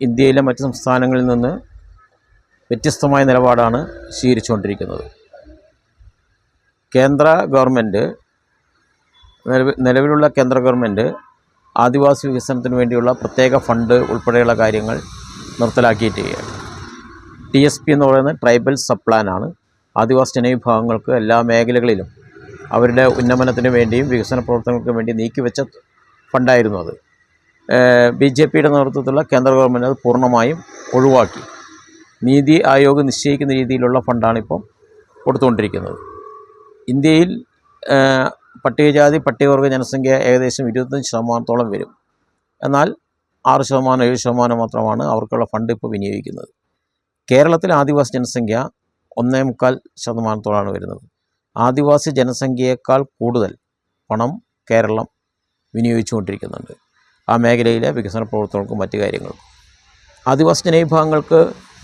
ഇന്ത്യയിലെ മറ്റ് സംസ്ഥാനങ്ങളിൽ നിന്ന് വ്യത്യസ്തമായ നിലപാടാണ് സ്വീകരിച്ചുകൊണ്ടിരിക്കുന്നത്. കേന്ദ്ര ഗവൺമെൻറ് നിലവിലുള്ള കേന്ദ്ര ഗവൺമെൻറ് ആദിവാസി വികസനത്തിന് വേണ്ടിയുള്ള പ്രത്യേക ഫണ്ട് ഉൾപ്പെടെയുള്ള കാര്യങ്ങൾ നിർത്തലാക്കിയിരിക്കുകയാണ്. TSP എന്ന് പറയുന്നത് ട്രൈബൽ സബ് പ്ലാനാണ്. ആദിവാസി ജനവിഭാഗങ്ങൾക്ക് എല്ലാ മേഖലകളിലും അവരുടെ ഉന്നമനത്തിന് വേണ്ടിയും വികസന പ്രവർത്തനങ്ങൾക്ക് വേണ്ടി നീക്കിവെച്ച ഫണ്ടായിരുന്നു അത്. BJPയുടെ നേതൃത്വത്തിലുള്ള കേന്ദ്ര ഗവൺമെൻറ് അത് പൂർണ്ണമായും ഒഴിവാക്കി. നീതി ആയോഗ് നിശ്ചയിക്കുന്ന രീതിയിലുള്ള ഫണ്ടാണിപ്പം കൊടുത്തുകൊണ്ടിരിക്കുന്നത്. ഇന്ത്യയിൽ പട്ടികജാതി പട്ടികവർഗ ജനസംഖ്യ ഏകദേശം 25% വരും. എന്നാൽ 6%, 7% മാത്രമാണ് അവർക്കുള്ള ഫണ്ട് ഇപ്പോൾ വിനിയോഗിക്കുന്നത്. കേരളത്തിൽ ആദിവാസി ജനസംഖ്യ 1.25% വരുന്നത്. ആദിവാസി ജനസംഖ്യയേക്കാൾ കൂടുതൽ പണം കേരളം വിനിയോഗിച്ചുകൊണ്ടിരിക്കുന്നുണ്ട് ആ മേഖലയിലെ വികസന പ്രവർത്തനങ്ങൾക്കും മറ്റു കാര്യങ്ങൾക്കും. ആദിവാസി ജനവിഭാഗങ്ങൾക്ക്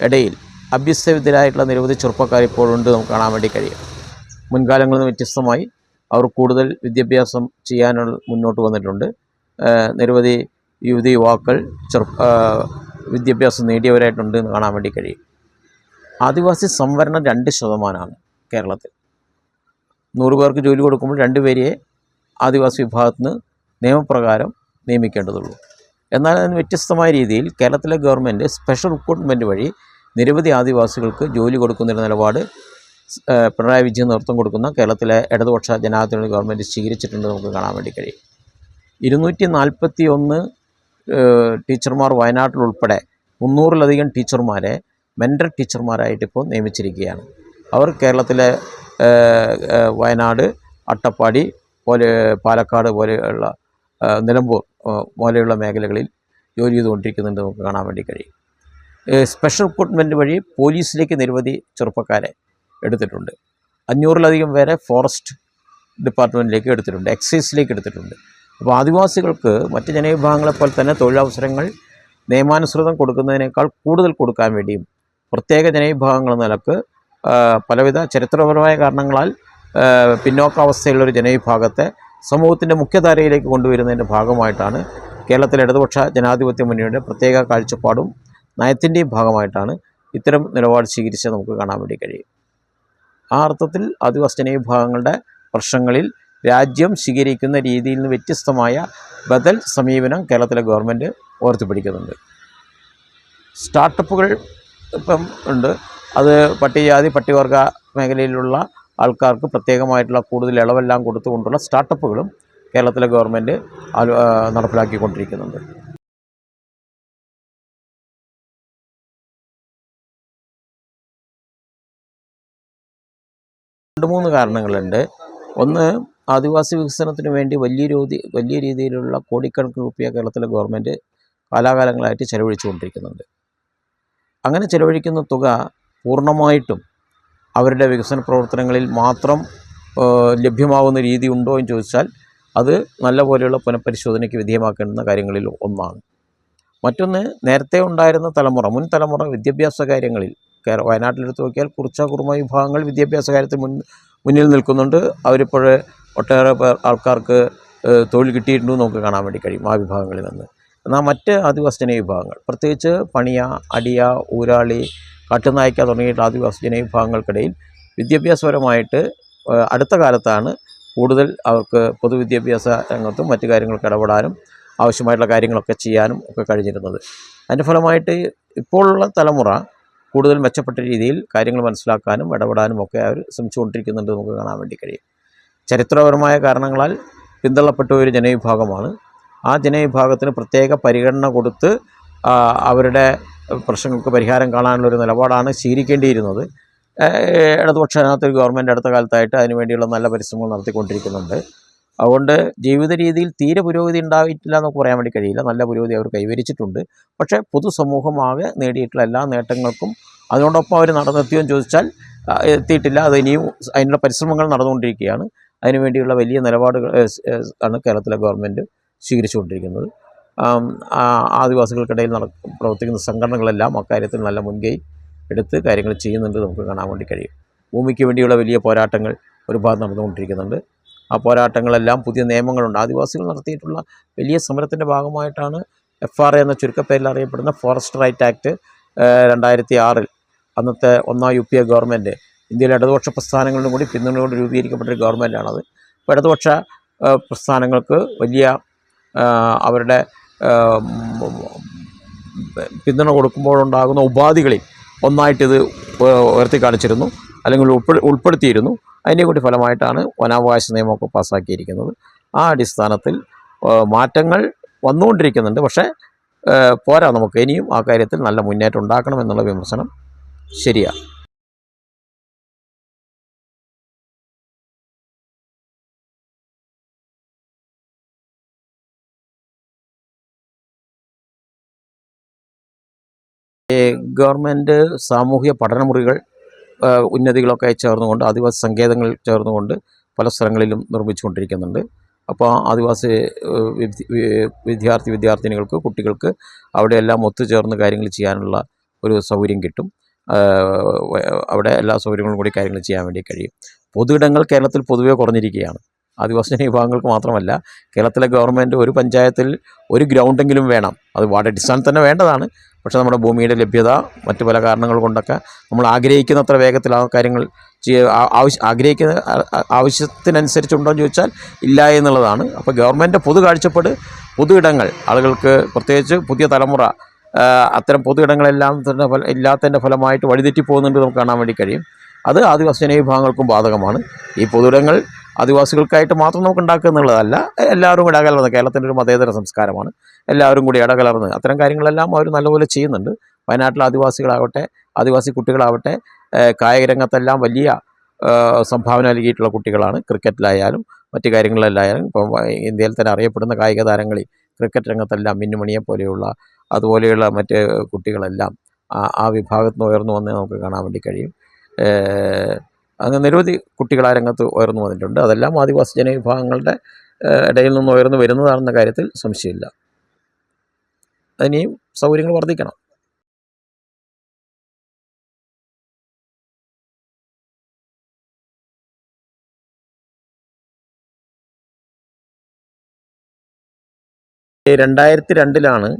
ഇടയിൽ അഭ്യസ്തവിദ്യരായിട്ടുള്ള നിരവധി ചെറുപ്പക്കാർ ഇപ്പോഴുണ്ട് നമുക്ക് കാണാൻ വേണ്ടി കഴിയും. മുൻകാലങ്ങളിൽ നിന്ന് വ്യത്യസ്തമായി അവർ കൂടുതൽ വിദ്യാഭ്യാസം ചെയ്യാനുള്ള മുന്നോട്ട് വന്നിട്ടുണ്ട്. നിരവധി യുവാക്കൾ വിദ്യാഭ്യാസം നേടിയവരായിട്ടുണ്ട് എന്ന് കാണാൻ വേണ്ടി കഴിയും. ആദിവാസി സംവരണം 2% കേരളത്തിൽ. 100 പേർക്ക് ജോലി കൊടുക്കുമ്പോൾ 2 പേരെ ആദിവാസി വിഭാഗത്തിന് നിയമപ്രകാരം നിയമിക്കേണ്ടതുള്ളൂ. എന്നാൽ അതിന് വ്യത്യസ്തമായ രീതിയിൽ കേരളത്തിലെ ഗവൺമെൻറ് സ്പെഷ്യൽ റിക്രൂട്ട്മെൻറ്റ് വഴി നിരവധി ആദിവാസികൾക്ക് ജോലി കൊടുക്കുന്നൊരു നിലപാട് പിണറായി വിജയൻ നേതൃത്വം കൊടുക്കുന്ന കേരളത്തിലെ ഇടതുപക്ഷ ജനാധിപത്യ ഗവൺമെൻറ് സ്വീകരിച്ചിട്ടുണ്ട് നമുക്ക് കാണാൻ വേണ്ടി കഴിയും. 241 ടീച്ചർമാർ വയനാട്ടിലുൾപ്പെടെ 300-ലധികം ടീച്ചർമാരെ മെൻ്റർ ടീച്ചർമാരായിട്ടിപ്പോൾ നിയമിച്ചിരിക്കുകയാണ്. അവർ കേരളത്തിലെ വയനാട്, അട്ടപ്പാടി പോലെ, പാലക്കാട് പോലെയുള്ള, നിലമ്പൂർ പോലെയുള്ള മേഖലകളിൽ ജോലി ചെയ്തുകൊണ്ടിരിക്കുന്നുണ്ട് നമുക്ക് കാണാൻ വേണ്ടി കഴിയും. സ്പെഷ്യൽ റിക്രൂട്ട്മെൻറ്റ് വഴി പോലീസിലേക്ക് നിരവധി ചെറുപ്പക്കാരെ എടുത്തിട്ടുണ്ട്. 500-ലധികം പേരെ ഫോറസ്റ്റ് ഡിപ്പാർട്ട്മെൻറ്റിലേക്ക് എടുത്തിട്ടുണ്ട്, എക്സൈസിലേക്ക് എടുത്തിട്ടുണ്ട്. അപ്പോൾ ആദിവാസികൾക്ക് മറ്റ് ജനവിഭാഗങ്ങളെപ്പോലെ തന്നെ തൊഴിലവസരങ്ങൾ നിയമാനുസൃതം കൊടുക്കുന്നതിനേക്കാൾ കൂടുതൽ കൊടുക്കാൻ വേണ്ടിയും പ്രത്യേക ജനവിഭാഗങ്ങൾ നിലക്ക് പലവിധ ചരിത്രപരമായ കാരണങ്ങളാൽ പിന്നോക്കാവസ്ഥയുള്ളൊരു ജനവിഭാഗത്തെ സമൂഹത്തിൻ്റെ മുഖ്യധാരയിലേക്ക് കൊണ്ടുവരുന്നതിൻ്റെ ഭാഗമായിട്ടാണ് കേരളത്തിലെ ഇടതുപക്ഷ ജനാധിപത്യ മുന്നണിയുടെ പ്രത്യേക കാഴ്ചപ്പാടും നയത്തിൻ്റെയും ഭാഗമായിട്ടാണ് ഇത്തരം നിലപാട് സ്വീകരിച്ച് നമുക്ക് കാണാൻ വേണ്ടി കഴിയും. ആ അർത്ഥത്തിൽ ആദിവാസി ജനവിഭാഗങ്ങളുടെ പ്രശ്നങ്ങളിൽ രാജ്യം സ്വീകരിക്കുന്ന രീതിയിൽ നിന്ന് വ്യത്യസ്തമായ ബദൽ സമീപനം കേരളത്തിലെ ഗവൺമെൻറ് ഉയർത്തിപ്പിടിക്കുന്നുണ്ട്. സ്റ്റാർട്ടപ്പുകൾ ഇപ്പം ഉണ്ട്. അത് പട്ടികജാതി പട്ടികവർഗ മേഖലയിലുള്ള ആൾക്കാർക്ക് പ്രത്യേകമായിട്ടുള്ള കൂടുതൽ ഇളവെല്ലാം കൊടുത്തുകൊണ്ടുള്ള സ്റ്റാർട്ടപ്പുകളും കേരളത്തിലെ ഗവൺമെൻറ് നടപ്പിലാക്കിക്കൊണ്ടിരിക്കുന്നുണ്ട്. 2-3 കാരണങ്ങളുണ്ട്. ഒന്ന്, ആദിവാസി വികസനത്തിന് വേണ്ടി വലിയ രീതിയിലുള്ള കോടിക്കണക്കിന് രൂപ കേരളത്തിലെ ഗവൺമെൻറ് കാലാകാലങ്ങളായിട്ട് ചെലവഴിച്ചുകൊണ്ടിരിക്കുന്നുണ്ട്. അങ്ങനെ ചെലവഴിക്കുന്ന തുക പൂർണ്ണമായിട്ടും അവരുടെ വികസന പ്രവർത്തനങ്ങളിൽ മാത്രം ലഭ്യമാകുന്ന രീതി ഉണ്ടോ എന്ന് ചോദിച്ചാൽ അത് നല്ല പോലെയുള്ള പുനഃപരിശോധനയ്ക്ക് വിധേയമാക്കേണ്ടുന്ന കാര്യങ്ങളിൽ ഒന്നാണ്. മറ്റൊന്ന്, നേരത്തെ ഉണ്ടായിരുന്ന മുൻ തലമുറ വിദ്യാഭ്യാസ കാര്യങ്ങളിൽ വയനാട്ടിലെടുത്ത് നോക്കിയാൽ കുറുമ വിഭാഗങ്ങൾ വിദ്യാഭ്യാസ കാര്യത്തിൽ മുന്നിൽ നിൽക്കുന്നുണ്ട്. അവരിപ്പോൾ ഒട്ടേറെ ആൾക്കാർക്ക് തൊഴിൽ കിട്ടിയിട്ടുണ്ടെന്ന് നമുക്ക് കാണാൻ വേണ്ടി കഴിയും ആ വിഭാഗങ്ങളിൽ നിന്ന്. എന്നാൽ മറ്റ് ആദിവാസി ജനവിഭാഗങ്ങൾ, പ്രത്യേകിച്ച് പണിയ, അടിയ, ഊരാളി, കാട്ടുനായ്ക്ക തുടങ്ങിയിട്ട് ആദിവാസി ജനവിഭാഗങ്ങൾക്കിടയിൽ വിദ്യാഭ്യാസപരമായിട്ട് അടുത്ത കാലത്താണ് കൂടുതൽ അവർക്ക് പൊതുവിദ്യാഭ്യാസ രംഗത്തും മറ്റു കാര്യങ്ങൾക്ക് ഇടപെടാനും ആവശ്യമായിട്ടുള്ള കാര്യങ്ങളൊക്കെ ചെയ്യാനും ഒക്കെ കഴിഞ്ഞിരുന്നത്. അതിൻ്റെ ഫലമായിട്ട് ഇപ്പോഴുള്ള തലമുറ കൂടുതൽ മെച്ചപ്പെട്ട രീതിയിൽ കാര്യങ്ങൾ മനസ്സിലാക്കാനും ഇടപെടാനും ഒക്കെ അവർ ശ്രമിച്ചുകൊണ്ടിരിക്കുന്നുണ്ട് നമുക്ക് കാണാൻ വേണ്ടി കഴിയും. ചരിത്രപരമായ കാരണങ്ങളാൽ പിന്തള്ളപ്പെട്ട ഒരു ജനവിഭാഗമാണ്. ആ ജനവിഭാഗത്തിന് പ്രത്യേക പരിഗണന കൊടുത്ത് അവരുടെ പ്രശ്നങ്ങൾക്ക് പരിഹാരം കാണാനുള്ളൊരു നിലപാടാണ് സ്വീകരിക്കേണ്ടിയിരുന്നത്. ഇടതുപക്ഷ ജനാധിപത്യ ഗവൺമെൻറ് അടുത്ത കാലത്തായിട്ട് അതിനുവേണ്ടിയുള്ള നല്ല പരിശ്രമങ്ങൾ നടത്തിക്കൊണ്ടിരിക്കുന്നുണ്ട്. അതുകൊണ്ട് ജീവിത രീതിയിൽ തീരെ പുരോഗതി ഉണ്ടായിട്ടില്ല എന്നൊക്കെ പറയാൻ വേണ്ടി കഴിയില്ല. നല്ല പുരോഗതി അവർ കൈവരിച്ചിട്ടുണ്ട്. പക്ഷേ പൊതുസമൂഹമാകെ നേടിയിട്ടുള്ള എല്ലാ നേട്ടങ്ങൾക്കും അതിനോടൊപ്പം അവർ നടന്നെത്തിയെന്ന് ചോദിച്ചാൽ എത്തിയിട്ടില്ല. അത് ഇനിയും അതിനുള്ള പരിശ്രമങ്ങൾ നടന്നുകൊണ്ടിരിക്കുകയാണ്. അതിനുവേണ്ടിയുള്ള വലിയ നിലപാടുകൾ ആണ് കേരളത്തിലെ ഗവൺമെൻറ് സ്വീകരിച്ചുകൊണ്ടിരിക്കുന്നത്. ആദിവാസികൾക്കിടയിൽ പ്രവർത്തിക്കുന്ന സംഘടനകളെല്ലാം അക്കാര്യത്തിൽ നല്ല മുൻകൈ എടുത്ത് കാര്യങ്ങൾ ചെയ്യുന്നുണ്ട് നമുക്ക് കാണാൻ വേണ്ടി കഴിയും. ഭൂമിക്ക് വേണ്ടിയുള്ള വലിയ പോരാട്ടങ്ങൾ ഒരുപാട് നടന്നുകൊണ്ടിരിക്കുന്നുണ്ട്. ആ പോരാട്ടങ്ങളെല്ലാം പുതിയ നിയമങ്ങളുണ്ട്. ആദിവാസികൾ നടത്തിയിട്ടുള്ള വലിയ സമരത്തിൻ്റെ ഭാഗമായിട്ടാണ് FRA എന്ന ചുരുക്കപ്പേരിൽ അറിയപ്പെടുന്ന ഫോറസ്റ്റ് റൈറ്റ് ആക്ട് 2006 അന്നത്തെ ഒന്നാം UPA ഗവൺമെൻറ്, ഇന്ത്യയിലെ ഇടതുപക്ഷ പ്രസ്ഥാനങ്ങളിലും കൂടി പിന്തുണയോട് രൂപീകരിക്കപ്പെട്ടൊരു ഗവൺമെൻറ്റാണത്. അപ്പോൾ ഇടതുപക്ഷ പ്രസ്ഥാനങ്ങൾക്ക് വലിയ അവരുടെ പിന്തുണ കൊടുക്കുമ്പോഴുണ്ടാകുന്ന ഉപാധികളിൽ ഒന്നായിട്ടിത് ഉയർത്തി കാണിച്ചിരുന്നു, അല്ലെങ്കിൽ ഉൾപ്പെടുത്തിയിരുന്നു. അതിൻ്റെ കൂടി ഫലമായിട്ടാണ് വനാവകാശ നിയമമൊക്കെ പാസ്സാക്കിയിരിക്കുന്നത്. ആ അടിസ്ഥാനത്തിൽ മാറ്റങ്ങൾ വന്നുകൊണ്ടിരിക്കുന്നുണ്ട്. പക്ഷേ പോരാ, നമുക്ക് ഇനിയും ആ കാര്യത്തിൽ നല്ല മുന്നേറ്റം ഉണ്ടാക്കണമെന്നുള്ള വിമർശനം ശരിയാണ്. ഗവൺമെൻറ് സാമൂഹിക പഠനമുറികൾ ഉന്നതികളൊക്കെ ചേർന്നുകൊണ്ട്, ആദിവാസി സങ്കേതങ്ങൾ ചേർന്നുകൊണ്ട് പല സ്ഥലങ്ങളിലും നിർമ്മിച്ചുകൊണ്ടിരിക്കുന്നുണ്ട്. അപ്പോൾ ആദിവാസി വിദ്യാർത്ഥിനികൾക്ക്, കുട്ടികൾക്ക് അവിടെയെല്ലാം ഒത്തുചേർന്ന് കാര്യങ്ങൾ ചെയ്യാനുള്ള ഒരു സൗകര്യം കിട്ടും. അവിടെ എല്ലാ സൗകര്യങ്ങളും കൂടി കാര്യങ്ങൾ ചെയ്യാൻ വേണ്ടി കഴിയും. പൊതുയിടങ്ങൾ കേരളത്തിൽ പൊതുവെ കുറഞ്ഞിരിക്കുകയാണ്. ആദിവാസി വിഭാഗങ്ങൾക്ക് മാത്രമല്ല, കേരളത്തിലെ ഗവൺമെൻറ് ഒരു പഞ്ചായത്തിൽ ഒരു ഗ്രൗണ്ടെങ്കിലും വേണം. അത് വാർഡ് അടിസ്ഥാനത്തിൽ തന്നെ വേണ്ടതാണ്. പക്ഷേ നമ്മുടെ ഭൂമിയുടെ ലഭ്യത, മറ്റു പല കാരണങ്ങൾ കൊണ്ടൊക്കെ നമ്മൾ ആഗ്രഹിക്കുന്നത്ര വേഗത്തിൽ ആ കാര്യങ്ങൾ ആഗ്രഹിക്കുന്ന ആവശ്യത്തിനനുസരിച്ചുണ്ടോ എന്ന് ചോദിച്ചാൽ ഇല്ല എന്നുള്ളതാണ്. അപ്പോൾ ഗവൺമെൻറ് പൊതു കാഴ്ചപ്പാട്, പൊതു ഇടങ്ങൾ ആളുകൾക്ക്, പ്രത്യേകിച്ച് പുതിയ തലമുറ അത്തരം പൊതു ഇടങ്ങളെല്ലാം തന്നെ ഇല്ലാത്തതിൻ്റെ ഫലമായിട്ട് വഴിതെറ്റി പോകുന്നുണ്ട് നമുക്ക് കാണാൻ വേണ്ടി കഴിയും. അത് ആദിവാസി വിഭാഗങ്ങൾക്കും ബാധകമാണ്. ഈ പൊതുയിടങ്ങൾ ആദിവാസികൾക്കായിട്ട് മാത്രം നമുക്ക് ഉണ്ടാക്കുക എന്നുള്ളതല്ല, എല്ലാവരും കൂടി ഇടകലർന്ന്, കേരളത്തിൻ്റെ ഒരു മതേതര സംസ്കാരമാണ്, എല്ലാവരും കൂടി ഇടകലർന്ന് അത്തരം കാര്യങ്ങളെല്ലാം അവർ നല്ലപോലെ ചെയ്യുന്നുണ്ട്. വയനാട്ടിലെ ആദിവാസികളാവട്ടെ, ആദിവാസി കുട്ടികളാവട്ടെ, കായിക രംഗത്തെല്ലാം വലിയ സംഭാവന നൽകിയിട്ടുള്ള കുട്ടികളാണ്. ക്രിക്കറ്റിലായാലും മറ്റു കാര്യങ്ങളിലായാലും ഇപ്പം ഇന്ത്യയിൽ തന്നെ അറിയപ്പെടുന്ന കായിക താരങ്ങളിൽ ക്രിക്കറ്റ് രംഗത്തെല്ലാം മിന്നുമണിയെ പോലെയുള്ള അതുപോലെയുള്ള മറ്റ് കുട്ടികളെല്ലാം ആ വിഭാഗത്തിൽ നിന്ന് ഉയർന്നു വന്നേ നമുക്ക് കാണാൻ വേണ്ടി കഴിയും. അങ്ങനെ നിരവധി കുട്ടികൾ ആ രംഗത്ത് ഉയർന്നു വന്നിട്ടുണ്ട്. അതെല്ലാം ആദിവാസി ജനവിഭാഗങ്ങളുടെ ഇടയിൽ നിന്ന് ഉയർന്നു വരുന്നതാണെന്ന കാര്യത്തിൽ സംശയമില്ല. അതിനെയും സൗകര്യങ്ങൾ വർദ്ധിക്കണം. ഈ 2002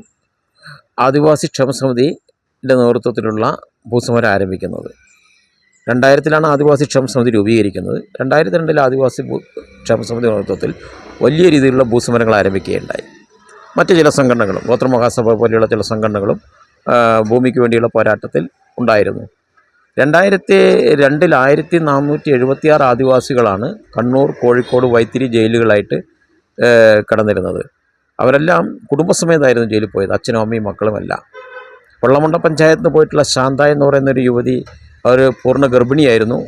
ആദിവാസി ക്ഷേമസമിതിയുടെ നേതൃത്വത്തിലുള്ള ഭൂസമരം ആരംഭിക്കുന്നത്. 2000 ആദിവാസി ക്ഷേമസമിതി രൂപീകരിക്കുന്നത്. 2002 ആദിവാസി ക്ഷേമസമിതി നേതൃത്വത്തിൽ വലിയ രീതിയിലുള്ള ഭൂസമരങ്ങൾ ആരംഭിക്കുകയുണ്ടായി. മറ്റ് ചില സംഘടനകളും, ഗോത്രമഹാസഭ പോലെയുള്ള ചില സംഘടനകളും ഭൂമിക്ക് വേണ്ടിയുള്ള പോരാട്ടത്തിൽ ഉണ്ടായിരുന്നു. 2002 1476 ആദിവാസികളാണ് കണ്ണൂർ, കോഴിക്കോട്, വൈത്തിരി ജയിലുകളായിട്ട് കിടന്നിരുന്നത്. അവരെല്ലാം കുടുംബസമേതമായിരുന്നു ജയിലിൽ പോയത്, അച്ഛനും അമ്മയും മക്കളുമെല്ലാം. വെള്ളമുണ്ട പഞ്ചായത്തിൽ നിന്ന് പോയിട്ടുള്ള ശാന്ത എന്ന് പറയുന്നൊരു യുവതി, അവർ പൂർണ്ണ ഗർഭിണിയായിരുന്നു.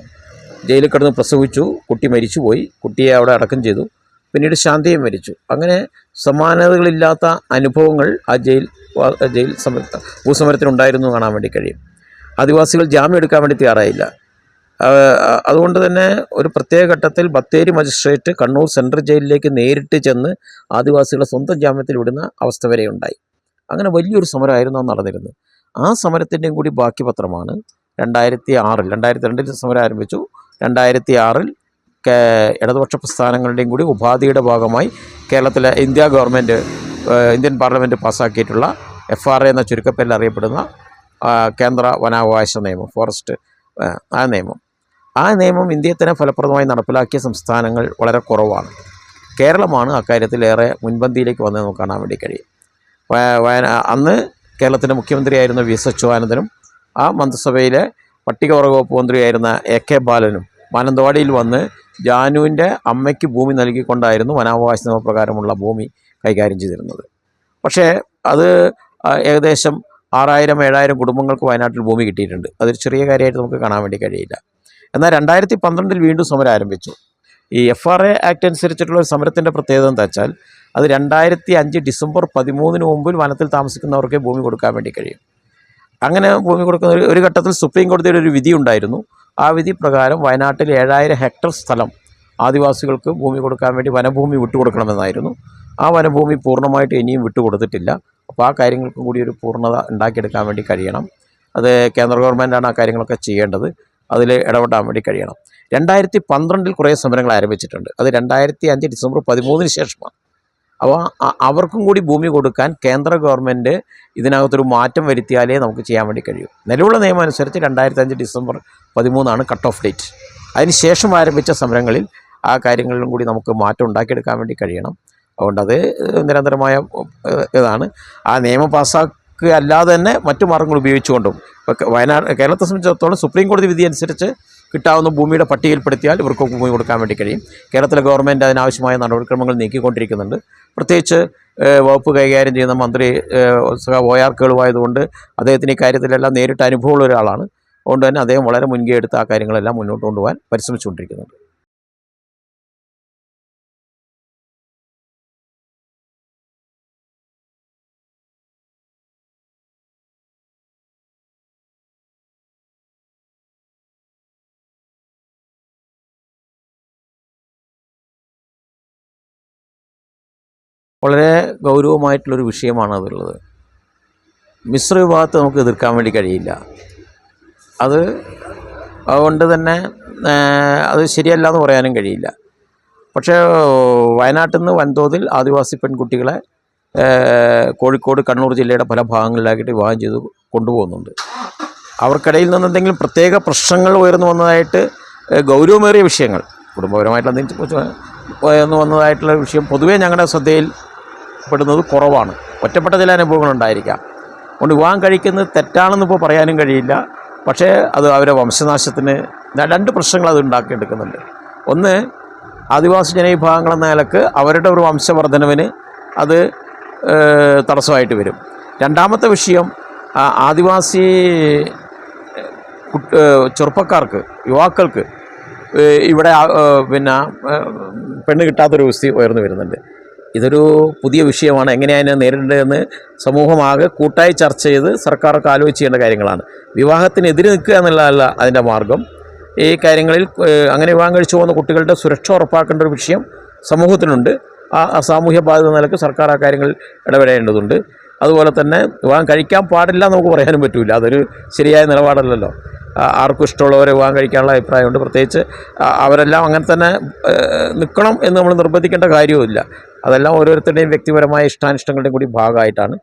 ജയിലിൽ കിടന്ന് പ്രസവിച്ചു, കുട്ടി മരിച്ചുപോയി. കുട്ടിയെ അവിടെ അടക്കം ചെയ്തു. പിന്നീട് ശാന്തയും മരിച്ചു. അങ്ങനെ സമാനതകളില്ലാത്ത അനുഭവങ്ങൾ ആ ജയിൽ ഭൂസമരത്തിനുണ്ടായിരുന്നു കാണാൻ വേണ്ടി കഴിയും. ആദിവാസികൾ ജാമ്യം എടുക്കാൻ വേണ്ടി തയ്യാറായില്ല. അതുകൊണ്ട് തന്നെ ഒരു പ്രത്യേക ഘട്ടത്തിൽ ബത്തേരി മജിസ്ട്രേറ്റ് കണ്ണൂർ സെൻട്രൽ ജയിലിലേക്ക് നേരിട്ട് ചെന്ന് ആദിവാസികളെ സ്വന്തം ജാമ്യത്തിൽ വിടുന്ന അവസ്ഥ വരെ ഉണ്ടായി. അങ്ങനെ വലിയൊരു സമരമായിരുന്നു അന്ന് നടന്നിരുന്നത്. ആ സമരത്തിൻ്റെയും കൂടി ബാക്കി പത്രമാണ് 2006. 2002 സമരം ആരംഭിച്ചു. 2006 ഇടതുപക്ഷ പ്രസ്ഥാനങ്ങളുടെയും കൂടി ഉപാധിയുടെ ഭാഗമായി കേരളത്തിലെ ഇന്ത്യൻ പാർലമെൻറ്റ് പാസ്സാക്കിയിട്ടുള്ള FRA എന്ന ചുരുക്കപ്പേരിൽ അറിയപ്പെടുന്ന കേന്ദ്ര വനാവകാശ നിയമം, ഫോറസ്റ്റ് ആ നിയമം ഇന്ത്യയിൽ തന്നെ ഫലപ്രദമായി നടപ്പിലാക്കിയ സംസ്ഥാനങ്ങൾ വളരെ കുറവാണ്. കേരളമാണ് അക്കാര്യത്തിൽ ഏറെ മുൻപന്തിയിലേക്ക് വന്നത് നമുക്ക് കാണാൻ വേണ്ടി കഴിയും. അന്ന് കേരളത്തിൻ്റെ മുഖ്യമന്ത്രിയായിരുന്ന VS അച്യുതാനന്ദനും ആ മന്ത്രിസഭയിലെ പട്ടികവർഗ വകുപ്പ് മന്ത്രിയായിരുന്ന AK ബാലനും മാനന്തവാടിയിൽ വന്ന് ജാനുവിൻ്റെ അമ്മയ്ക്ക് ഭൂമി നൽകിക്കൊണ്ടായിരുന്നു വനാവകാശ നിയമപ്രകാരമുള്ള ഭൂമി കൈകാര്യം ചെയ്തിരുന്നത്. പക്ഷേ അത് ഏകദേശം 6000-7000 കുടുംബങ്ങൾക്ക് വയനാട്ടിൽ ഭൂമി കിട്ടിയിട്ടുണ്ട്. അതൊരു ചെറിയ കാര്യമായിട്ട് നമുക്ക് കാണാൻ വേണ്ടി കഴിയില്ല. എന്നാൽ 2012 വീണ്ടും സമരം ആരംഭിച്ചു. ഈ FRA ആക്ട് അനുസരിച്ചിട്ടുള്ള സമരത്തിൻ്റെ പ്രത്യേകത എന്താ വെച്ചാൽ, അത് 2005 ഡിസംബർ 13 മുമ്പിൽ വനത്തിൽ താമസിക്കുന്നവർക്ക് ഭൂമി കൊടുക്കാൻ വേണ്ടി കഴിയും. അങ്ങനെ ഭൂമി കൊടുക്കുന്ന ഒരു ഘട്ടത്തിൽ സുപ്രീം കോടതിയുടെ ഒരു വിധി ഉണ്ടായിരുന്നു. ആ വിധി പ്രകാരം വയനാട്ടിൽ 7000 ഹെക്ടർ സ്ഥലം ആദിവാസികൾക്ക് ഭൂമി കൊടുക്കാൻ വേണ്ടി വനഭൂമി വിട്ടുകൊടുക്കണമെന്നായിരുന്നു. ആ വനഭൂമി പൂർണ്ണമായിട്ട് ഇനിയും വിട്ടുകൊടുത്തിട്ടില്ല. അപ്പോൾ ആ കാര്യങ്ങൾക്കും കൂടി ഒരു പൂർണ്ണത ഉണ്ടാക്കിയെടുക്കാൻ വേണ്ടി കഴിയണം. അത് കേന്ദ്ര ഗവൺമെൻറ്റാണ് ആ കാര്യങ്ങളൊക്കെ ചെയ്യേണ്ടത്. അതിൽ ഇടപെടാൻ വേണ്ടി കഴിയണം. 2012 കുറേ സമരങ്ങൾ ആരംഭിച്ചിട്ടുണ്ട്. അത് 2005 ഡിസംബർ 13 ശേഷമാണ്. അപ്പോൾ അവർക്കും കൂടി ഭൂമി കൊടുക്കാൻ കേന്ദ്ര ഗവൺമെൻറ് ഇതിനകത്തൊരു മാറ്റം വരുത്തിയാലേ നമുക്ക് ചെയ്യാൻ വേണ്ടി കഴിയും. നിലവിലുള്ള നിയമം അനുസരിച്ച് 2005 ഡിസംബർ 13 കട്ട് ഓഫ് ഡേറ്റ്. അതിനുശേഷം ആരംഭിച്ച സമരങ്ങളിൽ ആ കാര്യങ്ങളിലും കൂടി നമുക്ക് മാറ്റം ഉണ്ടാക്കിയെടുക്കാൻ വേണ്ടി കഴിയണം. അതുകൊണ്ട് അത് നിരന്തരമായ ഇതാണ്. ആ നിയമം പാസ്സാക്കുക അല്ലാതെ തന്നെ മറ്റു മാർഗ്ഗങ്ങൾ ഉപയോഗിച്ചുകൊണ്ടും ഇപ്പോൾ കേരളത്തെ സംബന്ധിച്ചിടത്തോളം സുപ്രീം കോടതി വിധി അനുസരിച്ച് കിട്ടാവുന്ന ഭൂമിയുടെ പട്ടികയിൽപ്പെടുത്തിയാൽ ഇവർക്ക് ഭൂമി കൊടുക്കാൻ വേണ്ടി കഴിയും. കേരളത്തിലെ ഗവൺമെൻറ് അതിനാവശ്യമായ നടപടിക്രമങ്ങൾ നീക്കിക്കൊണ്ടിരിക്കുന്നുണ്ട്. പ്രത്യേകിച്ച് വകുപ്പ് കൈകാര്യം ചെയ്യുന്ന മന്ത്രി OR കേളുവായതുകൊണ്ട് അദ്ദേഹത്തിന് ഈ കാര്യത്തിലെല്ലാം നേരിട്ട് അനുഭവമുള്ള ഒരാളാണ്. അതുകൊണ്ട് തന്നെ അദ്ദേഹം വളരെ മുൻകൈ എടുത്ത് ആ കാര്യങ്ങളെല്ലാം മുന്നോട്ട് കൊണ്ടുപോകാൻ പരിശ്രമിച്ചുകൊണ്ടിരിക്കുന്നുണ്ട്. വളരെ ഗൗരവമായിട്ടുള്ളൊരു വിഷയമാണ് അതുള്ളത്. മിശ്ര വിഭാഗത്തെ നമുക്ക് എതിർക്കാൻ വേണ്ടി കഴിയില്ല. അതുകൊണ്ട് തന്നെ അത് ശരിയല്ല എന്ന് പറയാനും കഴിയില്ല. പക്ഷേ വയനാട്ടിൽ നിന്ന് വൻതോതിൽ ആദിവാസി പെൺകുട്ടികളെ കോഴിക്കോട്, കണ്ണൂർ ജില്ലയുടെ പല ഭാഗങ്ങളിലാക്കിയിട്ട് വിവാഹം ചെയ്ത് കൊണ്ടുപോകുന്നുണ്ട്. അവർക്കിടയിൽ നിന്ന് എന്തെങ്കിലും പ്രത്യേക പ്രശ്നങ്ങൾ ഉയർന്നു വന്നതായിട്ട് ഗൗരവമേറിയ വിഷയങ്ങൾ, കുടുംബപരമായിട്ടുള്ള എന്തെങ്കിലും ഉയർന്നു വന്നതായിട്ടുള്ള വിഷയം പൊതുവേ ഞങ്ങളുടെ ശ്രദ്ധയിൽ പെടുന്നത് കുറവാണ്. ഒറ്റപ്പെട്ട ചില അനുഭവങ്ങളുണ്ടായിരിക്കാം. അതുകൊണ്ട് വിവാഹം കഴിക്കുന്നത് തെറ്റാണെന്ന് ഇപ്പോൾ പറയാനും കഴിയില്ല. പക്ഷേ അത് അവരുടെ വംശനാശത്തിന് 2 പ്രശ്നങ്ങൾ അത് ഉണ്ടാക്കിയെടുക്കുന്നുണ്ട്. ഒന്ന്, ആദിവാസി ജനവിഭാഗങ്ങളെന്ന നിലക്ക് അവരുടെ ഒരു വംശവർദ്ധനവിന് അത് തടസ്സമായിട്ട് വരും. രണ്ടാമത്തെ വിഷയം, ആദിവാസി ചെറുപ്പക്കാർക്ക്, യുവാക്കൾക്ക് ഇവിടെ പെണ്ണ് കിട്ടാത്തൊരു സ്ഥിതി ഉയർന്നു വരുന്നുണ്ട്. ഇതൊരു പുതിയ വിഷയമാണ്. എങ്ങനെയാണ് നേരിടേണ്ടതെന്ന് സമൂഹമാകെ കൂട്ടായി ചർച്ച ചെയ്ത് സർക്കാരൊക്കെ ആലോചിച്ച് ചെയ്യേണ്ട കാര്യങ്ങളാണ്. വിവാഹത്തിനെതിരെ നിൽക്കുക എന്നുള്ളതല്ല അതിൻ്റെ മാർഗം. ഈ കാര്യങ്ങളിൽ അങ്ങനെ വിവാഹം കഴിച്ചു പോകുന്ന കുട്ടികളുടെ സുരക്ഷ ഉറപ്പാക്കേണ്ട ഒരു വിഷയം സമൂഹത്തിനുണ്ട്. ആ സാമൂഹ്യ ബാധ്യത നിലക്ക് സർക്കാർ ആ കാര്യങ്ങളിൽ ഇടപെടേണ്ടതുണ്ട്. അതുപോലെ തന്നെ വിവാഹം കഴിക്കാൻ പാടില്ല നമുക്ക് പറയാനും പറ്റില്ല. അതൊരു ശരിയായ നിലപാടല്ലല്ലോ. ആർക്കും ഇഷ്ടമുള്ളവരെ വിവാഹം കഴിക്കാനുള്ള അഭിപ്രായമുണ്ട്. പ്രത്യേകിച്ച് അവരെല്ലാം അങ്ങനെ തന്നെ നിൽക്കണം എന്ന് നമ്മൾ നിർബന്ധിക്കേണ്ട കാര്യവുമില്ല. അതെല്ലാം ഓരോരുത്തരുടെയും വ്യക്തിപരമായ ഇഷ്ടാനിഷ്ടങ്ങളുടെയും കൂടി ഭാഗമായിട്ടാണ്.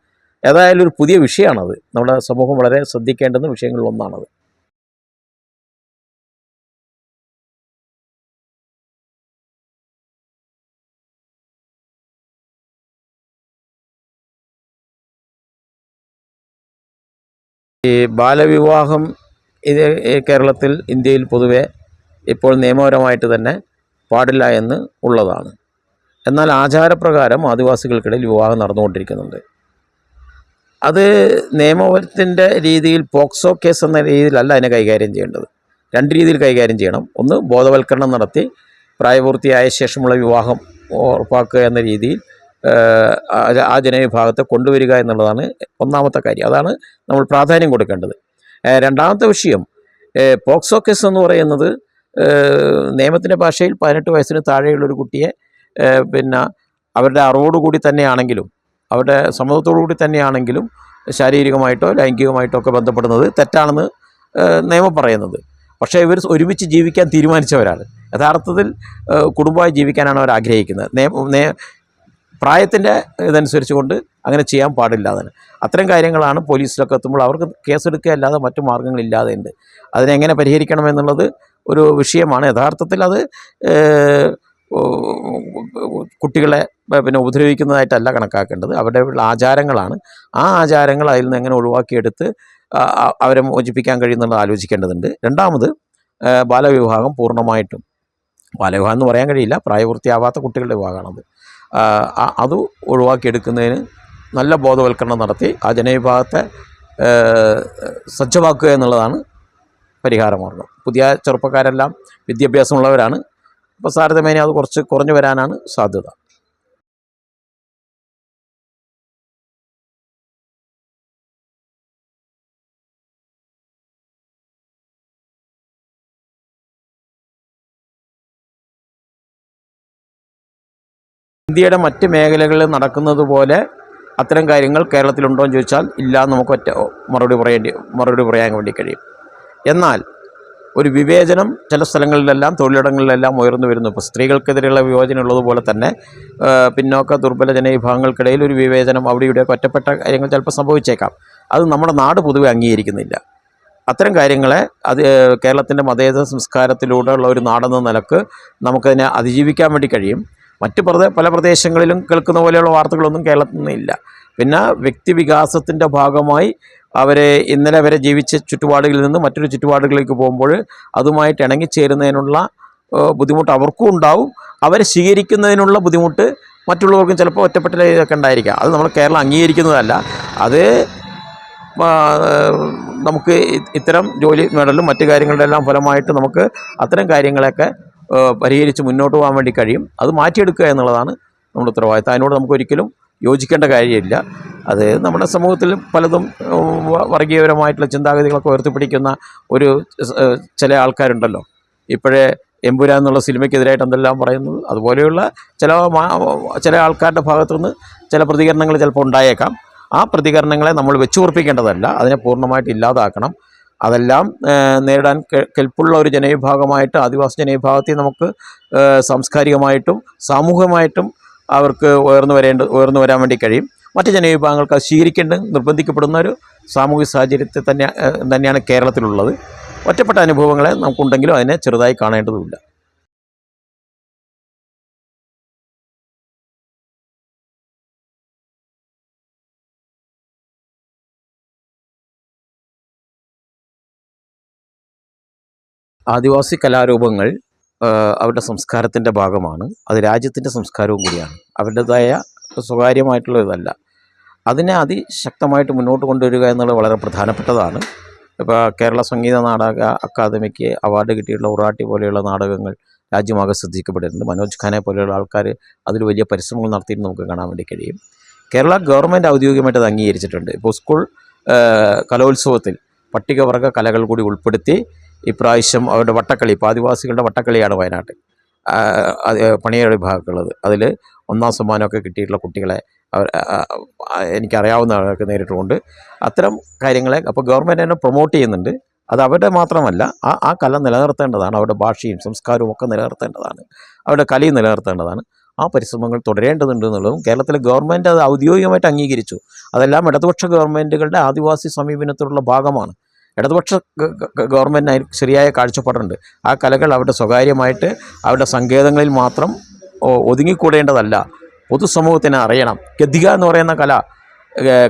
ഏതായാലും ഒരു പുതിയ വിഷയമാണത്. നമ്മുടെ സമൂഹം വളരെ ശ്രദ്ധിക്കേണ്ടുന്ന വിഷയങ്ങളിലൊന്നാണത്. ഈ ബാലവിവാഹം കേരളത്തിൽ, ഇന്ത്യയിൽ പൊതുവെ ഇപ്പോൾ നിയമപരമായിട്ട് തന്നെ പാടില്ല എന്ന് ഉള്ളതാണ്. എന്നാൽ ആചാരപ്രകാരം ആദിവാസികൾക്കിടയിൽ വിവാഹം നടന്നുകൊണ്ടിരിക്കുന്നുണ്ട്. അത് നിയമത്തിൻ്റെ രീതിയിൽ പോക്സോ കേസ് എന്ന രീതിയിലല്ല അതിനെ കൈകാര്യം ചെയ്യേണ്ടത്. 2 രീതിയിൽ കൈകാര്യം ചെയ്യണം. ഒന്ന്, ബോധവൽക്കരണം നടത്തി പ്രായപൂർത്തിയായ ശേഷമുള്ള വിവാഹം ഉറപ്പാക്കുക എന്ന രീതിയിൽ ആ ജനവിഭാഗത്തെ കൊണ്ടുവരിക എന്നുള്ളതാണ് ഒന്നാമത്തെ കാര്യം. അതാണ് നമ്മൾ പ്രാധാന്യം കൊടുക്കേണ്ടത്. രണ്ടാമത്തെ വിഷയം, പോക്സോ കേസ് എന്ന് പറയുന്നത് നിയമത്തിൻ്റെ ഭാഷയിൽ 18 വയസ്സിന് താഴെയുള്ളൊരു കുട്ടിയെ അവരുടെ അറിവോടുകൂടി തന്നെയാണെങ്കിലും അവരുടെ സമ്മതത്തോടുകൂടി തന്നെയാണെങ്കിലും ശാരീരികമായിട്ടോ ലൈംഗികമായിട്ടോ ഒക്കെ ബന്ധപ്പെടുന്നത് തെറ്റാണെന്ന് നിയമം പറയുന്നത്. പക്ഷേ ഇവർ ഒരുമിച്ച് ജീവിക്കാൻ തീരുമാനിച്ചവരാണ്. യഥാർത്ഥത്തിൽ കുടുംബമായി ജീവിക്കാനാണ് അവർ ആഗ്രഹിക്കുന്നത്. പ്രായത്തിൻ്റെ ഇതനുസരിച്ച് കൊണ്ട് അങ്ങനെ ചെയ്യാൻ പാടില്ല. അത്തരം കാര്യങ്ങളാണ് പോലീസിലൊക്കെ എത്തുമ്പോൾ അവർക്ക് കേസെടുക്കുക അല്ലാതെ മറ്റു മാർഗ്ഗങ്ങളില്ലാതെ ഉണ്ട്. അതിനെങ്ങനെ പരിഹരിക്കണമെന്നുള്ളത് ഒരു വിഷയമാണ്. യഥാർത്ഥത്തിൽ അത് കുട്ടികളെ ഉപദ്രവിക്കുന്നതായിട്ടല്ല കണക്കാക്കേണ്ടത്. അവരുടെ ആചാരങ്ങളാണ്. ആ ആചാരങ്ങൾ അതിൽ നിന്ന് എങ്ങനെ ഒഴിവാക്കിയെടുത്ത് അവരെ മോചിപ്പിക്കാൻ കഴിയുന്നുള്ളത് ആലോചിക്കേണ്ടതുണ്ട്. രണ്ടാമത്, ബാലവിവാഹം പൂർണ്ണമായിട്ടും, ബാലവിവാഹം എന്ന് പറയാൻ കഴിയില്ല, പ്രായപൂർത്തിയാവാത്ത കുട്ടികളുടെ വിവാഹമാണത്. അത് ഒഴിവാക്കിയെടുക്കുന്നതിന് നല്ല ബോധവൽക്കരണം നടത്തി ആ ജനവിഭാഗത്തെ സജ്ജമാക്കുക എന്നുള്ളതാണ് പരിഹാരമാർഗം. പുതിയ ചെറുപ്പക്കാരെല്ലാം വിദ്യാഭ്യാസമുള്ളവരാണ്. അപ്പോൾ താരതമ്യേന അത് കുറച്ച് കുറഞ്ഞു വരാനാണ് സാധ്യത. ഇന്ത്യയുടെ മറ്റ് മേഖലകളിൽ നടക്കുന്നത് പോലെ അത്തരം കാര്യങ്ങൾ കേരളത്തിലുണ്ടോ എന്ന് ചോദിച്ചാൽ ഇല്ല എന്ന് നമുക്ക് മറുപടി പറയാൻ വേണ്ടി കഴിയും. എന്നാൽ ഒരു വിവേചനം ചില സ്ഥലങ്ങളിലെല്ലാം തൊഴിലിടങ്ങളിലെല്ലാം ഉയർന്നു വരുന്നു. ഇപ്പോൾ സ്ത്രീകൾക്കെതിരെയുള്ള വിവേചനം ഉള്ളതുപോലെ തന്നെ പിന്നോക്ക ദുർബല ജനവിഭാഗങ്ങൾക്കിടയിൽ ഒരു വിവേചനം അവിടെ ഇവിടെയൊക്കെ ഒറ്റപ്പെട്ട കാര്യങ്ങൾ ചിലപ്പോൾ സംഭവിച്ചേക്കാം. അത് നമ്മുടെ നാട് പൊതുവെ അംഗീകരിക്കുന്നില്ല. അത്തരം കാര്യങ്ങളെ കേരളത്തിൻ്റെ മതേതര സംസ്കാരത്തിലൂടെയുള്ള ഒരു നാടെന്ന നിലക്ക് നമുക്കതിനെ അതിജീവിക്കാൻ വേണ്ടി കഴിയും. മറ്റ് പല പ്രദേശങ്ങളിലും കേൾക്കുന്ന പോലെയുള്ള വാർത്തകളൊന്നും കേരളത്തിൽ നിന്നില്ല. പിന്നെ വ്യക്തിവികാസത്തിൻ്റെ ഭാഗമായി അവരെ ഇന്നലെ വരെ ജീവിച്ച ചുറ്റുപാടുകളിൽ നിന്ന് മറ്റൊരു ചുറ്റുപാടുകളിലേക്ക് പോകുമ്പോൾ അതുമായിട്ട് ഇണങ്ങിച്ചേരുന്നതിനുള്ള ബുദ്ധിമുട്ട് അവർക്കും ഉണ്ടാവും. അവരെ സ്വീകരിക്കുന്നതിനുള്ള ബുദ്ധിമുട്ട് മറ്റുള്ളവർക്കും ചിലപ്പോൾ ഒറ്റപ്പെട്ടതൊക്കെ ഉണ്ടായിരിക്കാം. അത് നമ്മൾ കേരളം അംഗീകരിക്കുന്നതല്ല. അത് നമുക്ക് ഇത്തരം ജോലി നേടലും മറ്റു കാര്യങ്ങളുടെ എല്ലാം ഫലമായിട്ട് നമുക്ക് അത്തരം കാര്യങ്ങളെയൊക്കെ പരിഹരിച്ച് മുന്നോട്ട് പോകാൻ വേണ്ടി കഴിയും. അത് മാറ്റിയെടുക്കുക എന്നുള്ളതാണ് നമ്മുടെ ഉത്തരവാദിത്തം. അതിനോട് നമുക്കൊരിക്കലും യോജിക്കേണ്ട കാര്യമില്ല. അത് നമ്മുടെ സമൂഹത്തിൽ പലതും വർഗീയപരമായിട്ടുള്ള ചിന്താഗതികളൊക്കെ ഉയർത്തിപ്പിടിക്കുന്ന ചില ആൾക്കാരുണ്ടല്ലോ. ഇപ്പോഴേ എമ്പുരാൻ എന്നുള്ള സിനിമയ്ക്കെതിരായിട്ട് എന്തെല്ലാം പറയുന്നത്, അതുപോലെയുള്ള ചില ആൾക്കാരുടെ ഭാഗത്തുനിന്ന് ചില പ്രതികരണങ്ങൾ ചിലപ്പോൾ ഉണ്ടായേക്കാം. ആ പ്രതികരണങ്ങളെ നമ്മൾ വെച്ചുറപ്പിക്കേണ്ടതല്ല, അതിനെ പൂർണ്ണമായിട്ട് ഇല്ലാതാക്കണം. അതെല്ലാം നേരിടാൻ കെൽപ്പുള്ള ഒരു ജനവിഭാഗമായിട്ട് ആദിവാസി ജനവിഭാഗത്തെ നമുക്ക് സാംസ്കാരികമായിട്ടും സാമൂഹികമായിട്ടും അവർക്ക് ഉയർന്നു വരാൻ വേണ്ടി കഴിയും. മറ്റ് ജനവിഭാഗങ്ങൾക്ക് അത് നിർബന്ധിക്കപ്പെടുന്ന ഒരു സാമൂഹിക സാഹചര്യത്തെ തന്നെയാണ് കേരളത്തിലുള്ളത്. ഒറ്റപ്പെട്ട അനുഭവങ്ങളെ നമുക്കുണ്ടെങ്കിലും അതിനെ ചെറുതായി കാണേണ്ടതുമില്ല. ആദിവാസി കലാരൂപങ്ങൾ അവരുടെ സംസ്കാരത്തിൻ്റെ ഭാഗമാണ്. അത് രാജ്യത്തിൻ്റെ സംസ്കാരവും കൂടിയാണ്. അവരുടേതായ സ്വകാര്യമായിട്ടുള്ള ഇതല്ല. അതിനെ അതിശക്തമായിട്ട് മുന്നോട്ട് കൊണ്ടുവരിക എന്നുള്ളത് വളരെ പ്രധാനപ്പെട്ടതാണ്. ഇപ്പോൾ കേരള സംഗീത നാടക അക്കാദമിക്ക് അവാർഡ് കിട്ടിയിട്ടുള്ള ഉറാട്ടി പോലെയുള്ള നാടകങ്ങൾ രാജ്യമാകെ ശ്രദ്ധിക്കപ്പെട്ടിട്ടുണ്ട്. മനോജ് ഖാനെ പോലെയുള്ള ആൾക്കാർ അതിൽ വലിയ പരിശ്രമങ്ങൾ നടത്തിയിട്ട് നമുക്ക് കാണാൻ വേണ്ടി കഴിയും. കേരള ഗവൺമെൻറ് ഔദ്യോഗികമായിട്ട് അത് അംഗീകരിച്ചിട്ടുണ്ട്. ഇപ്പോൾ സ്കൂൾ കലോത്സവത്തിൽ പട്ടികവർഗ കലകൾ കൂടി ഉൾപ്പെടുത്തി ഇപ്രാവശ്യം അവരുടെ വട്ടക്കളി, ഇപ്പോൾ ആദിവാസികളുടെ വട്ടക്കളിയാണ് വയനാട്ടിൽ പണിയരുടെ വിഭാഗമുള്ളത്. അതിൽ 1ാം സമ്മാനമൊക്കെ കിട്ടിയിട്ടുള്ള കുട്ടികളെ എനിക്കറിയാവുന്ന ആൾക്ക് നേരിട്ടുകൊണ്ട് അത്തരം കാര്യങ്ങളെ അപ്പോൾ ഗവൺമെൻറ് തന്നെ പ്രൊമോട്ട് ചെയ്യുന്നുണ്ട്. അത് അവരുടെ മാത്രമല്ല, ആ കല നിലനിർത്തേണ്ടതാണ്. അവരുടെ ഭാഷയും സംസ്കാരവും ഒക്കെ നിലനിർത്തേണ്ടതാണ്. അവരുടെ കലയും നിലനിർത്തേണ്ടതാണ്. ആ പരിശ്രമങ്ങൾ തുടരേണ്ടതുണ്ട് എന്നുള്ളതും കേരളത്തിലെ ഗവൺമെൻറ് അത് ഔദ്യോഗികമായിട്ട് അംഗീകരിച്ചു. അതെല്ലാം ഇടതുപക്ഷ ഗവൺമെൻറ്റുകളുടെ ആദിവാസി സമീപനത്തിലുള്ള ഭാഗമാണ്. ഇടതുപക്ഷ ഗവൺമെൻറ്റിന് ശരിയായ കാഴ്ചപ്പാടുണ്ട്. ആ കലകൾ അവരുടെ സ്വകാര്യമായിട്ട് അവരുടെ സങ്കേതങ്ങളിൽ മാത്രം ഒതുങ്ങിക്കൂടേണ്ടതല്ല, പൊതുസമൂഹത്തിന് അറിയണം. ഗദ്ദിക എന്ന് പറയുന്ന കല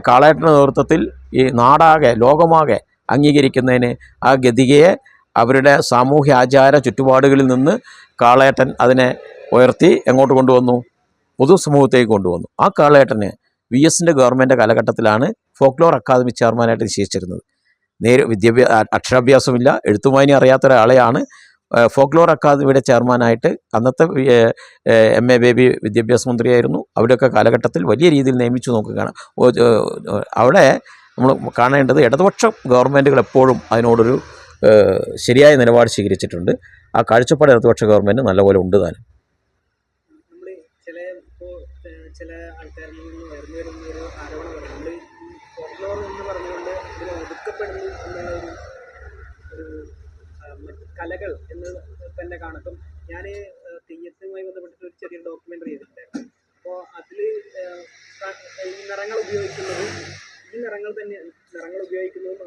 കാളേട്ടൻ്റെ നേതൃത്വത്തിൽ ഈ നാടാകെ ലോകമാകെ അംഗീകരിക്കുന്നതിന് ആ ഗദ്ദികയെ അവരുടെ സാമൂഹ്യ ആചാര ചുറ്റുപാടുകളിൽ നിന്ന് കാളേട്ടൻ അതിനെ ഉയർത്തി എങ്ങോട്ട് കൊണ്ടുവന്നു? പൊതുസമൂഹത്തേക്ക് കൊണ്ടുവന്നു. ആ കാളേട്ടന് VSൻ്റെ ഗവൺമെൻറ് കാലഘട്ടത്തിലാണ് ഫോക്ലോർ അക്കാദമി ചെയർമാനായിട്ട് നിശ്ചയിച്ചിരുന്നത്. അക്ഷരാഭ്യാസമില്ല, എഴുത്തുവായന അറിയാത്ത ഒരാളെയാണ് ഫോക്ലോർ അക്കാദമിയുടെ ചെയർമാനായിട്ട്. അന്നത്തെ MA ബേബി വിദ്യാഭ്യാസ മന്ത്രിയായിരുന്നു. അവിടെയൊക്കെ കാലഘട്ടത്തിൽ വലിയ രീതിയിൽ നിയമിച്ചു നോക്കുകയാണ്. അവിടെ നമ്മൾ കാണേണ്ടത് ഇടതുപക്ഷ ഗവൺമെൻറ്റുകൾ എപ്പോഴും അതിനോടൊരു ശരിയായ നിലപാട് സ്വീകരിച്ചിട്ടുണ്ട്. ആ കാഴ്ചപ്പാട് ഇടതുപക്ഷ ഗവൺമെൻറ് നല്ലപോലെ ഉണ്ട് താനും. ചില ആൾക്കാരിൽ നിന്ന് ഉയർന്നു വരുന്ന ഒരു ആരോപണമാണ് നമ്മൾ ഫോക്ലോർ എന്ന് പറഞ്ഞുകൊണ്ട് ഇതിനെ ഒതുക്കപ്പെടുന്നു എന്നുള്ള ഒരു കലകൾ എന്ന് തന്നെ കാണും. ഞാൻ തെയ്യത്തുമായി ബന്ധപ്പെട്ടിട്ട് ഒരു ചെറിയ ഡോക്യുമെൻ്ററി ചെയ്തിട്ടുണ്ടായിരുന്നു. അപ്പോൾ അതിൽ ഈ നിറങ്ങൾ ഉപയോഗിക്കുന്നതും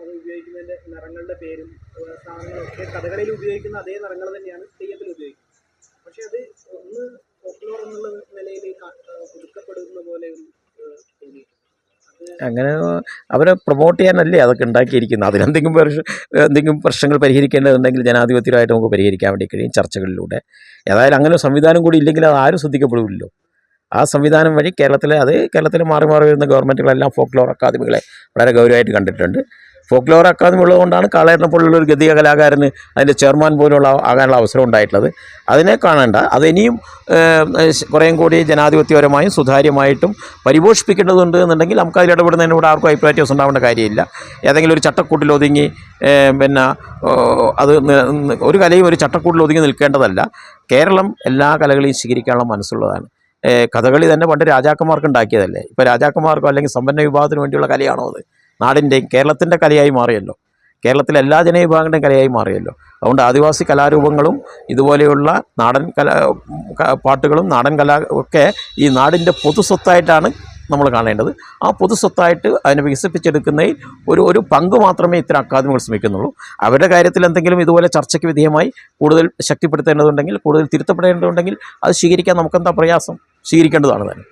അത് ഉപയോഗിക്കുന്നതിൻ്റെ നിറങ്ങളുടെ പേരും സാധനങ്ങളൊക്കെ കഥകളിയിൽ ഉപയോഗിക്കുന്ന അതേ നിറങ്ങൾ തന്നെയാണ് തെയ്യത്തിൽ ഉപയോഗിക്കുന്നത്. പക്ഷെ അത് ഒന്ന് ഫോക്ലോർ എന്നുള്ള നിലയിൽ ഒതുക്കപ്പെടുന്ന പോലെ തോന്നി. അങ്ങനെ അവരെ പ്രൊമോട്ട് ചെയ്യാനല്ലേ അതൊക്കെ ഉണ്ടാക്കിയിരിക്കുന്നത്. എന്തെങ്കിലും പ്രശ്നങ്ങൾ പരിഹരിക്കേണ്ടതുണ്ടെങ്കിൽ ജനാധിപത്യമായിട്ട് നമുക്ക് പരിഹരിക്കാൻ വേണ്ടി കഴിയും ചർച്ചകളിലൂടെ. ഏതായാലും അങ്ങനെ സംവിധാനം കൂടി ഇല്ലെങ്കിൽ അത് ആരും ശ്രദ്ധിക്കപ്പെടില്ലല്ലോ. ആ സംവിധാനം വഴി കേരളത്തിൽ മാറി വരുന്ന ഗവൺമെൻറ്റുകളെല്ലാം ഫോക്ലോർ അക്കാദമികളെ വളരെ ഗൗരവമായിട്ട് കണ്ടിട്ടുണ്ട്. ഫോക്ലോർ അക്കാദമി ഉള്ളതുകൊണ്ടാണ് കാളേട്ടനെ പോലുള്ള ഒരു ഗദ്ദിക കലാകാരന് അതിൻ്റെ ചെയർമാൻ പോലുള്ള ആകാനുള്ള അവസരം ഉണ്ടായിട്ടുള്ളത്. അതിനെ കാണേണ്ട, അതിനിയും കുറേയും കൂടി ജനാധിപത്യപരമായും സുതാര്യമായിട്ടും പരിപോഷിപ്പിക്കേണ്ടതുണ്ട് എന്നുണ്ടെങ്കിൽ നമുക്ക് അതിൽ ഇടപെടുന്നതിനോട് ആർക്കും അഭിപ്രായ വ്യത്യാസം ഉണ്ടാവേണ്ട കാര്യമില്ല. ഏതെങ്കിലും ഒരു ചട്ടക്കൂട്ടിൽ ഒതുങ്ങി അത് ഒരു കലയും ഒരു ചട്ടക്കൂട്ടിൽ ഒതുങ്ങി നിൽക്കേണ്ടതല്ല. കേരളം എല്ലാ കലകളെയും സ്വീകരിക്കാനുള്ള മനസ്സുള്ളതാണ്. കഥകളി തന്നെ പണ്ട് രാജാക്കന്മാർക്ക് ഉണ്ടാക്കിയതല്ലേ. ഇപ്പോൾ രാജാക്കന്മാർക്കോ അല്ലെങ്കിൽ സമ്പന്ന വിഭാഗത്തിന് വേണ്ടിയുള്ള കലയാണോ അത്? നാടിൻ്റെയും കേരളത്തിൻ്റെ കലയായി മാറിയല്ലോ. കേരളത്തിലെ എല്ലാ ജനവിഭാഗങ്ങളുടെയും കലയായി മാറിയല്ലോ. അതുകൊണ്ട് ആദിവാസി കലാരൂപങ്ങളും ഇതുപോലെയുള്ള നാടൻ പാട്ടുകളും നാടൻ കല ഒക്കെ ഈ നാടിൻ്റെ പൊതുസ്വത്തായിട്ടാണ് നമ്മൾ കാണേണ്ടത്. ആ പൊതുസ്വത്തായിട്ട് അതിനെ വികസിപ്പിച്ചെടുക്കുന്നതിൽ ഒരു പങ്ക് മാത്രമേ ഇത്തരം അക്കാദമികൾ ശ്രമിക്കുന്നുള്ളൂ. അവരുടെ കാര്യത്തിൽ എന്തെങ്കിലും ഇതുപോലെ ചർച്ചയ്ക്ക് വിധേയമായി കൂടുതൽ ശക്തിപ്പെടുത്തേണ്ടതുണ്ടെങ്കിൽ, കൂടുതൽ തിരുത്തപ്പെടേണ്ടതുണ്ടെങ്കിൽ അത് സ്വീകരിക്കാൻ നമുക്കെന്താ പ്രയാസം? സ്വീകരിക്കേണ്ടതാണ് തന്നെ.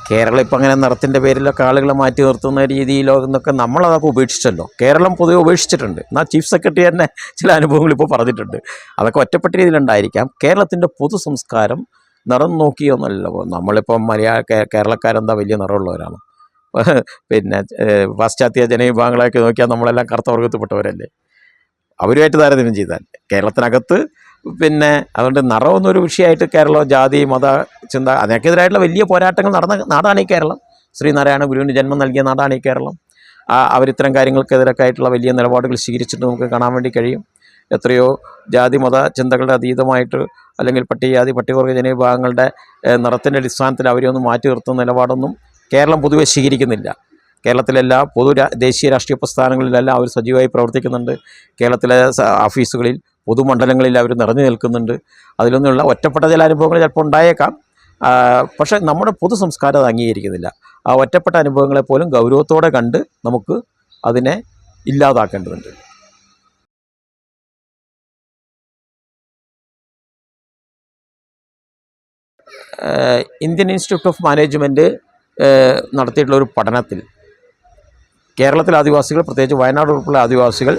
കേരളം ഇപ്പം അങ്ങനെ നിറത്തിൻ്റെ പേരിലൊക്കെ ആളുകളെ മാറ്റി നിർത്തുന്ന രീതിയിലോ എന്നൊക്കെ നമ്മളതൊക്കെ ഉപേക്ഷിച്ചല്ലോ. കേരളം പൊതുവെ ഉപേക്ഷിച്ചിട്ടുണ്ട്. എന്നാൽ ചീഫ് സെക്രട്ടറി തന്നെ ചില അനുഭവങ്ങൾ ഇപ്പോൾ പറഞ്ഞിട്ടുണ്ട്. അതൊക്കെ ഒറ്റപ്പെട്ട രീതിയിലുണ്ടായിരിക്കാം. കേരളത്തിൻ്റെ പൊതു സംസ്കാരം നിറം നോക്കിയൊന്നുമല്ലോ. നമ്മളിപ്പം കേരളക്കാരെന്താ വലിയ നിറമുള്ളവരാണ്. പിന്നെ പാശ്ചാത്യ ജനവിഭാഗങ്ങളൊക്കെ നോക്കിയാൽ നമ്മളെല്ലാം കറുത്ത വർഗത്തിൽപ്പെട്ടവരല്ലേ. അവരുമായിട്ട് താരതമ്യം ചെയ്താൽ കേരളത്തിനകത്ത് പിന്നെ അതുകൊണ്ട് നിറമൊന്നൊരു വിഷയമായിട്ട് കേരളം ജാതി മത ചിന്ത അതിനൊക്കെതിരായിട്ടുള്ള വലിയ പോരാട്ടങ്ങൾ നടന്ന നാടാണ് ഈ കേരളം. ശ്രീനാരായണ ഗുരുവിന് ജന്മം നൽകിയ നാടാണ് ഈ കേരളം. അവരിത്തരം കാര്യങ്ങൾക്കെതിരൊക്കെ ആയിട്ടുള്ള വലിയ നിലപാടുകൾ സ്വീകരിച്ചിട്ട് നമുക്ക് കാണാൻ വേണ്ടി കഴിയും. എത്രയോ ജാതി മത ചിന്തകളുടെ അതീതമായിട്ട് അല്ലെങ്കിൽ പട്ടികജാതി പട്ടികവർഗ ജനവിഭാഗങ്ങളുടെ നിറത്തിൻ്റെ അടിസ്ഥാനത്തിൽ അവരെയൊന്നും മാറ്റി നിർത്തുന്ന നിലപാടൊന്നും കേരളം പൊതുവെ സ്വീകരിക്കുന്നില്ല. കേരളത്തിലെല്ലാ ദേശീയ രാഷ്ട്രീയ പ്രസ്ഥാനങ്ങളിലെല്ലാം അവർ സജീവമായി പ്രവർത്തിക്കുന്നുണ്ട്. കേരളത്തിലെ ഓഫീസുകളിൽ പൊതുമണ്ഡലങ്ങളിൽ അവർ നിറഞ്ഞു നിൽക്കുന്നുണ്ട്. അതിലൊന്നുള്ള ഒറ്റപ്പെട്ട ചില അനുഭവങ്ങൾ ചിലപ്പോൾ ഉണ്ടായേക്കാം. പക്ഷേ നമ്മുടെ പൊതു സംസ്കാരം അത് അംഗീകരിക്കുന്നില്ല. ആ ഒറ്റപ്പെട്ട അനുഭവങ്ങളെ പോലും ഗൗരവത്തോടെ കണ്ട് നമുക്ക് അതിനെ ഇല്ലാതാക്കേണ്ടതുണ്ട്. ഇന്ത്യൻ ഇൻസ്റ്റിറ്റ്യൂട്ട് ഓഫ് മാനേജ്മെൻറ്റ് നടത്തിയിട്ടുള്ളൊരു പഠനത്തിൽ കേരളത്തിലെ ആദിവാസികൾ, പ്രത്യേകിച്ച് വയനാട് ഉൾപ്പെടെ ആദിവാസികൾ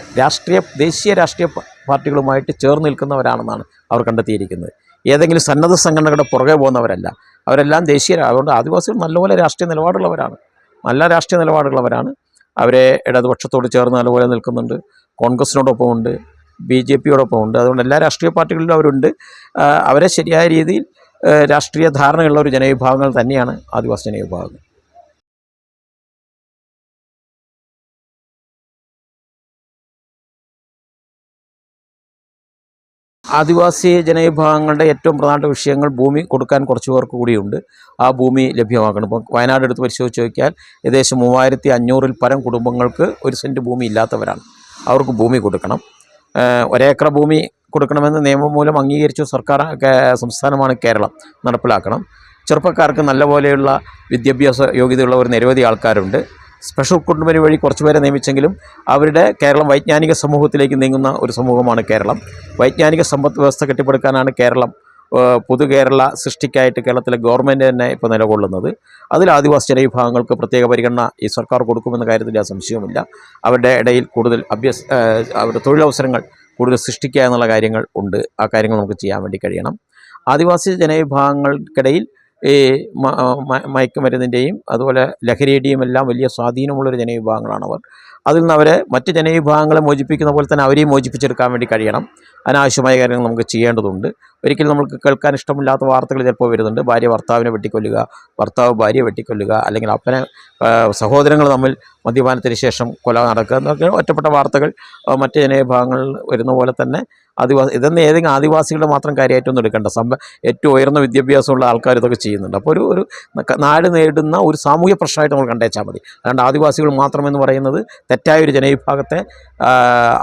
ദേശീയ രാഷ്ട്രീയ പാർട്ടികളുമായിട്ട് ചേർന്ന് നിൽക്കുന്നവരാണെന്നാണ് അവർ കണ്ടെത്തിയിരിക്കുന്നത്. ഏതെങ്കിലും സന്നദ്ധ സംഘടനകളുടെ പുറകെ പോകുന്നവരല്ല. അവരെല്ലാം അതുകൊണ്ട് ആദിവാസികൾ നല്ലപോലെ രാഷ്ട്രീയ നിലപാടുള്ളവരാണ്. നല്ല രാഷ്ട്രീയ നിലപാടുള്ളവരാണ്. അവരെ ഇടതുപക്ഷത്തോട് ചേർന്ന് നല്ലപോലെ നിൽക്കുന്നുണ്ട്. കോൺഗ്രസിനോടൊപ്പമുണ്ട്, BJPയോടൊപ്പമുണ്ട്. അതുകൊണ്ട് എല്ലാ രാഷ്ട്രീയ പാർട്ടികളിലും അവരുണ്ട്. അവരെ ശരിയായ രീതിയിൽ രാഷ്ട്രീയ ധാരണയുള്ള ഒരു ജനവിഭാഗങ്ങൾ തന്നെയാണ് ആദിവാസി ജനവിഭാഗങ്ങൾ. ആദിവാസി ജനവിഭാഗങ്ങളുടെ ഏറ്റവും പ്രധാന വിഷയങ്ങൾ ഭൂമി കൊടുക്കാൻ കുറച്ച് പേർക്ക് കൂടിയുണ്ട്. ആ ഭൂമി ലഭ്യമാക്കണം. ഇപ്പോൾ വയനാട് എടുത്ത് പരിശോധിച്ച് നോക്കിയാൽ ഏകദേശം 3500-ൽ പരം കുടുംബങ്ങൾക്ക് 1 സെൻറ്റ് ഭൂമി ഇല്ലാത്തവരാണ്. അവർക്ക് ഭൂമി കൊടുക്കണം. 1 ഏക്കർ ഭൂമി കൊടുക്കണമെന്ന് നിയമം മൂലം അംഗീകരിച്ച സംസ്ഥാനമാണ് കേരളം. നടപ്പിലാക്കണം. ചെറുപ്പക്കാർക്ക് നല്ലപോലെയുള്ള വിദ്യാഭ്യാസ യോഗ്യതയുള്ളവർ നിരവധി ആൾക്കാരുണ്ട്. സ്പെഷ്യൽ റിക്രൂട്ട്മെൻറ്റ് വഴി കുറച്ച് പേരെ നിയമിച്ചെങ്കിലും കേരളം വൈജ്ഞാനിക സമൂഹത്തിലേക്ക് നീങ്ങുന്ന ഒരു സമൂഹമാണ് കേരളം. വൈജ്ഞാനിക സമ്പദ് വ്യവസ്ഥ കെട്ടിപ്പടുക്കാനാണ് കേരളം പൊതു കേരള സൃഷ്ടിക്കായിട്ട് കേരളത്തിലെ ഗവൺമെൻറ് തന്നെ ഇപ്പോൾ നിലകൊള്ളുന്നത്. അതിൽ ആദിവാസി ജനവിഭാഗങ്ങൾക്ക് പ്രത്യേക പരിഗണന ഈ സർക്കാർ കൊടുക്കുമെന്ന കാര്യത്തിൽ സംശയവുമില്ല. അവരുടെ ഇടയിൽ കൂടുതൽ അവരുടെ തൊഴിലവസരങ്ങൾ കൂടുതൽ സൃഷ്ടിക്കുക എന്നുള്ള കാര്യങ്ങൾ ഉണ്ട്. ആ കാര്യങ്ങൾ നമുക്ക് ചെയ്യാൻ വേണ്ടി കഴിയണം. ആദിവാസി ജനവിഭാഗങ്ങൾക്കിടയിൽ ഈ മയക്കുമരുന്നിൻ്റെയും അതുപോലെ ലഹരിയുടെയും എല്ലാം വലിയ സ്വാധീനമുള്ളൊരു ജനവിഭാഗങ്ങളാണവർ. അതിൽ നിന്ന് അവരെ മറ്റ് ജനവിഭാഗങ്ങളെ മോചിപ്പിക്കുന്ന പോലെ തന്നെ അവരെയും മോചിപ്പിച്ചെടുക്കാൻ വേണ്ടി കഴിയണം. അനാവശ്യമായ കാര്യങ്ങൾ നമുക്ക് ചെയ്യേണ്ടതുണ്ട്. ഒരിക്കലും നമുക്ക് കേൾക്കാൻ ഇഷ്ടമില്ലാത്ത വാർത്തകൾ ചിലപ്പോൾ വരുന്നുണ്ട്. ഭാര്യ ഭർത്താവിനെ വെട്ടിക്കൊല്ലുക, ഭർത്താവ് ഭാര്യയെ വെട്ടിക്കൊല്ലുക, അല്ലെങ്കിൽ സഹോദരങ്ങൾ തമ്മിൽ മദ്യപാനത്തിന് ശേഷം കൊല നടക്കുക എന്നൊക്കെ ഒറ്റപ്പെട്ട വാർത്തകൾ മറ്റ് ജനവിഭാഗങ്ങളിൽ വരുന്ന പോലെ തന്നെ ഇതൊന്നും ഏതെങ്കിലും ആദിവാസികളുടെ മാത്രം കാര്യമായിട്ടൊന്നും എടുക്കേണ്ട. ഏറ്റവും ഉയർന്ന വിദ്യാഭ്യാസമുള്ള ആൾക്കാർ ഇതൊക്കെ ചെയ്യുന്നുണ്ട്. അപ്പോൾ ഒരു നാട് നേരിടുന്ന ഒരു സാമൂഹ്യ പ്രശ്നമായിട്ട് നമ്മൾ കണ്ടേച്ചാൽ മതി. അതുകൊണ്ട് ആദിവാസികൾ മാത്രമെന്ന് പറയുന്നത് തെറ്റായൊരു ജനവിഭാഗത്തെ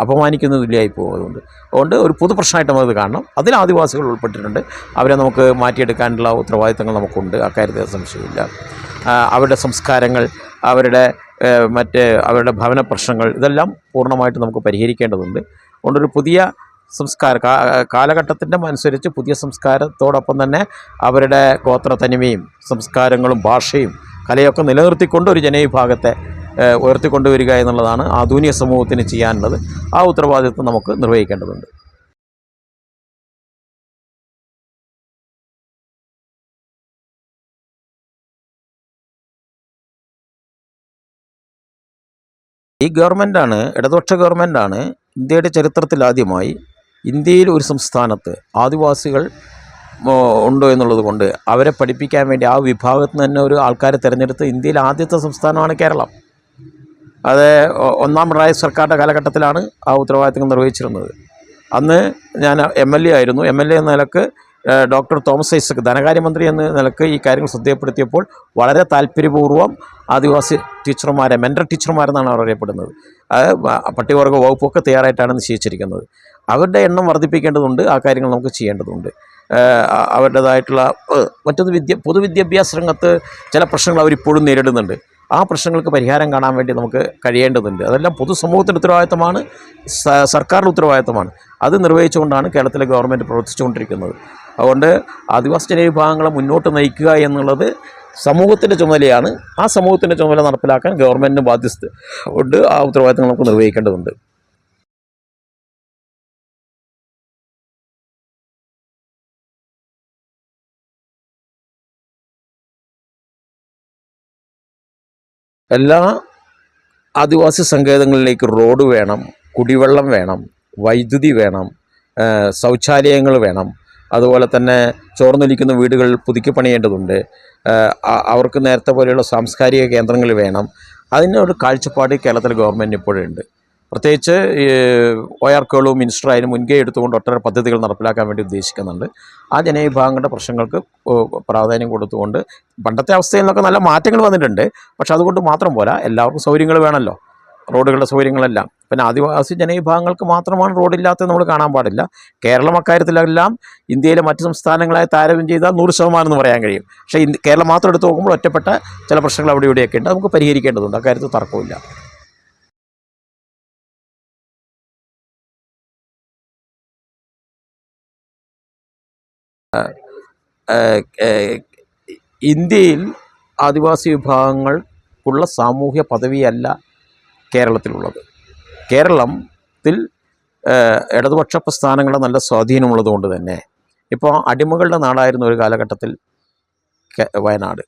അപമാനിക്കുന്ന തുല്യമായി പോകുന്നുണ്ട്. അതുകൊണ്ട് ഒരു പൊതു പ്രശ്നമായിട്ട് നമുക്കത് കാണണം. അതിൽ ആദിവാസികൾ ഉൾപ്പെട്ടിട്ടുണ്ട്. അവരെ നമുക്ക് മാറ്റിയെടുക്കാനുള്ള ഉത്തരവാദിത്തങ്ങൾ നമുക്കുണ്ട്. അക്കാര്യത്തിൽ സംശയമില്ല. അവരുടെ സംസ്കാരങ്ങൾ, അവരുടെ ഭവന പ്രശ്നങ്ങൾ ഇതെല്ലാം പൂർണ്ണമായിട്ട് നമുക്ക് പരിഹരിക്കേണ്ടതുണ്ട്. അതുകൊണ്ടൊരു പുതിയ കാലഘട്ടത്തിൻ്റെ അനുസരിച്ച് പുതിയ സംസ്കാരത്തോടൊപ്പം തന്നെ അവരുടെ ഗോത്ര തനിമയും സംസ്കാരങ്ങളും ഭാഷയും കലയൊക്കെ നിലനിർത്തിക്കൊണ്ട് ഒരു ജനവിഭാഗത്തെ ഉയർത്തിക്കൊണ്ടുവരിക എന്നുള്ളതാണ് ആധുനിക സമൂഹത്തിന് ചെയ്യാനുള്ളത്. ആ ഉത്തരവാദിത്വം നമുക്ക് നിർവഹിക്കേണ്ടതുണ്ട്. ഈ ഗവൺമെൻറ്റാണ്, ഇടതുപക്ഷ ഗവൺമെൻറ്റാണ് ഇന്ത്യയുടെ ചരിത്രത്തിലാദ്യമായി ഇന്ത്യയിൽ ഒരു സംസ്ഥാനത്ത് ആദിവാസികൾ ഉണ്ടോ എന്നുള്ളത് കൊണ്ട് അവരെ പഠിപ്പിക്കാൻ വേണ്ടി ആ വിഭാഗത്തിൽ തന്നെ ഒരു ആൾക്കാരെ തിരഞ്ഞെടുത്ത് ഇന്ത്യയിലെ ആദ്യത്തെ സംസ്ഥാനമാണ് കേരളം. അത് 1-ാം പിണറായി സർക്കാരിൻ്റെ കാലഘട്ടത്തിലാണ് ആ ഉത്തരവാദിത്തങ്ങൾ നിർവഹിച്ചിരുന്നത്. അന്ന് ഞാൻ MLA ആയിരുന്നു. MLA എന്ന നിലക്ക് ഡോക്ടർ തോമസ് ഐസക് ധനകാര്യമന്ത്രി എന്ന നിലക്ക് ഈ കാര്യങ്ങൾ ശ്രദ്ധയപ്പെടുത്തിയപ്പോൾ വളരെ താല്പര്യപൂർവ്വം ആദിവാസി ടീച്ചർമാരെ മെൻ്റർ ടീച്ചർമാരെന്നാണ് അവർ അറിയപ്പെടുന്നത് പട്ടികവർഗ വകുപ്പൊക്കെ തയ്യാറായിട്ടാണ് നിശ്ചയിച്ചിരിക്കുന്നത്. അവരുടെ എണ്ണം വർദ്ധിപ്പിക്കേണ്ടതുണ്ട്. ആ കാര്യങ്ങൾ നമുക്ക് ചെയ്യേണ്ടതുണ്ട്. അവരുടേതായിട്ടുള്ള മറ്റൊന്ന് പൊതുവിദ്യാഭ്യാസ രംഗത്ത് ചില പ്രശ്നങ്ങൾ അവരിപ്പോഴും നേരിടുന്നുണ്ട്. ആ പ്രശ്നങ്ങൾക്ക് പരിഹാരം കാണാൻ വേണ്ടി നമുക്ക് കഴിയേണ്ടതുണ്ട്. അതെല്ലാം പൊതുസമൂഹത്തിൻ്റെ ഉത്തരവാദിത്തമാണ്, സർക്കാരിൻ്റെ ഉത്തരവാദിത്തമാണ്. അത് നിർവഹിച്ചുകൊണ്ടാണ് കേരളത്തിലെ ഗവൺമെൻറ് പ്രവർത്തിച്ചുകൊണ്ടിരിക്കുന്നത്. അതുകൊണ്ട് ആദിവാസി ജനവിഭാഗങ്ങളെ മുന്നോട്ട് നയിക്കുക എന്നുള്ളത് സമൂഹത്തിൻ്റെ ചുമതലയാണ്. ആ സമൂഹത്തിൻ്റെ ചുമതല നടപ്പിലാക്കാൻ ഗവൺമെൻറ്റിന് ബാധ്യത ഉണ്ട്. ആ ഉത്തരവാദിത്തങ്ങൾ നമുക്ക് നിർവഹിക്കേണ്ടതുണ്ട്. എല്ലാ ആദിവാസി സങ്കേതങ്ങളിലേക്ക് റോഡ് വേണം, കുടിവെള്ളം വേണം, വൈദ്യുതി വേണം, ശൗചാലയങ്ങൾ വേണം. അതുപോലെ തന്നെ ചോർന്നൊലിക്കുന്ന വീടുകൾ പുതുക്കി പണിയേണ്ടതുണ്ട്. അവർക്ക് നേരത്തെ പോലെയുള്ള സാംസ്കാരിക കേന്ദ്രങ്ങൾ വേണം. അതിനൊരു കാഴ്ചപ്പാട് കേരളത്തിലെ ഗവൺമെൻറ് ഇപ്പോഴുണ്ട്. പ്രത്യേകിച്ച് OR കേളു മിനിസ്റ്റർ അതിന് മുൻകൈ എടുത്തുകൊണ്ട് ഒട്ടേറെ പദ്ധതികൾ നടപ്പിലാക്കാൻ വേണ്ടി ഉദ്ദേശിക്കുന്നുണ്ട്. ആ ജനവിഭാഗങ്ങളുടെ പ്രശ്നങ്ങൾക്ക് പ്രാധാന്യം കൊടുത്തുകൊണ്ട് പണ്ടത്തെ അവസ്ഥയിൽ നിന്നൊക്കെ നല്ല മാറ്റങ്ങൾ വന്നിട്ടുണ്ട്. പക്ഷെ അതുകൊണ്ട് മാത്രം പോരാ, എല്ലാവർക്കും സൗകര്യങ്ങൾ വേണമല്ലോ, റോഡുകളുടെ സൗകര്യങ്ങളെല്ലാം. പിന്നെ ആദിവാസി ജനവിഭാഗങ്ങൾക്ക് മാത്രമാണ് റോഡില്ലാത്തത് നമ്മൾ കാണാൻ പാടില്ല. കേരളം അക്കാര്യത്തിലെല്ലാം ഇന്ത്യയിലെ മറ്റ് സംസ്ഥാനങ്ങളായി താരതമ്യം ചെയ്താൽ 100% എന്ന് പറയാൻ കഴിയും. പക്ഷേ കേരളം മാത്രം എടുത്ത് നോക്കുമ്പോൾ ഒറ്റപ്പെട്ട ചില പ്രശ്നങ്ങൾ അവിടെ ഇവിടെയൊക്കെ ഉണ്ട്. നമുക്ക് പരിഹരിക്കേണ്ടതുണ്ട്. അക്കാര്യത്തിൽ തർക്കമില്ല. ഇന്ത്യയിൽ ആദിവാസി വിഭാഗങ്ങൾക്കുള്ള സാമൂഹ്യ പദവിയല്ല കേരളത്തിലുള്ളത്. കേരളത്തിൽ ഇടതുപക്ഷ പ്രസ്ഥാനങ്ങളുടെ നല്ല സ്വാധീനമുള്ളത് കൊണ്ട് തന്നെ ഇപ്പോൾ അടിമകളുടെ നാടായിരുന്ന ഒരു കാലഘട്ടത്തിൽ വയനാട്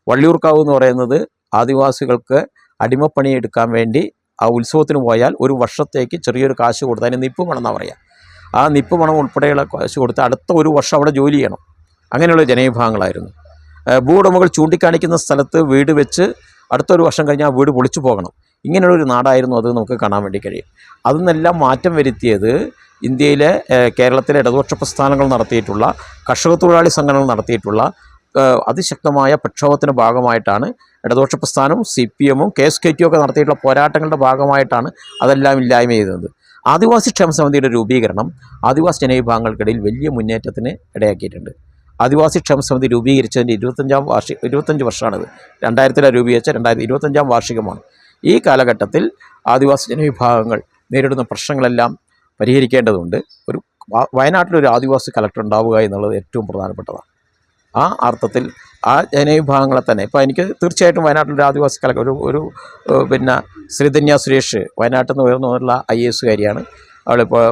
വള്ളിയൂർക്കാവ് എന്ന് പറയുന്നത് ആദിവാസികൾക്ക് അടിമപ്പണി എടുക്കാൻ വേണ്ടി ആ ഉത്സവത്തിന് പോയാൽ ഒരു വർഷത്തേക്ക് ചെറിയൊരു കാശ് കൊടുത്ത്, അതിന് നിപ്പ് പണം എന്നാണ് പറയുക. ആ നിപ്പ് പണം ഉൾപ്പെടെയുള്ള കാശ് കൊടുത്ത് അടുത്ത ഒരു വർഷം അവിടെ ജോലി ചെയ്യണം. അങ്ങനെയുള്ള ജനവിഭാഗങ്ങളായിരുന്നു. ഭൂവുടമകൾ ചൂണ്ടിക്കാണിക്കുന്ന സ്ഥലത്ത് വീട് വെച്ച് അടുത്തൊരു വർഷം കഴിഞ്ഞാൽ ആ വീട് പൊളിച്ചു പോകണം. ഇങ്ങനെയുള്ളൊരു നാടായിരുന്നു അത്. നമുക്ക് കാണാൻ വേണ്ടി കഴിയും. അതിൽ നിന്നെല്ലാം മാറ്റം വരുത്തിയത് ഇന്ത്യയിലെ കേരളത്തിലെ ഇടതുപക്ഷ പ്രസ്ഥാനങ്ങൾ നടത്തിയിട്ടുള്ള, കർഷക തൊഴിലാളി സംഘടനകൾ നടത്തിയിട്ടുള്ള അതിശക്തമായ പ്രക്ഷോഭത്തിൻ്റെ ഭാഗമായിട്ടാണ്. ഇടതുപക്ഷ പ്രസ്ഥാനവും CPM ഉം KSKT ഒക്കെ നടത്തിയിട്ടുള്ള പോരാട്ടങ്ങളുടെ ഭാഗമായിട്ടാണ് അതെല്ലാം ഇല്ലായ്മ ചെയ്തത്. ആദിവാസി ക്ഷേമ സമിതിയുടെ രൂപീകരണം ആദിവാസി ജനവിഭാഗങ്ങൾക്കിടയിൽ വലിയ മുന്നേറ്റത്തിന് ഇടയാക്കിയിട്ടുണ്ട്. ആദിവാസി ക്ഷേമ സമിതി രൂപീകരിച്ചതിൻ്റെ 25 വർഷമാണിത്. 2000 രൂപീകരിച്ച 2025 വാർഷികമാണ്. ഈ കാലഘട്ടത്തിൽ ആദിവാസി ജനവിഭാഗങ്ങൾ നേരിടുന്ന പ്രശ്നങ്ങളെല്ലാം പരിഹരിക്കേണ്ടതുണ്ട്. വയനാട്ടിലൊരു ആദിവാസി കളക്ടർ ഉണ്ടാവുക എന്നുള്ളത് ഏറ്റവും പ്രധാനപ്പെട്ടതാണ്. ആ അർത്ഥത്തിൽ ആ ജനവിഭാഗങ്ങളെ തന്നെ ഇപ്പോൾ എനിക്ക് തീർച്ചയായിട്ടും വയനാട്ടിലൊരു ആദിവാസി കളക്ടർ പിന്നെ ശ്രീധന്യ സുരേഷ് വയനാട്ടിൽ നിന്ന് ഉയർന്നു വന്നിട്ടുള്ള IAS കാരിയാണ്. അവളിപ്പോൾ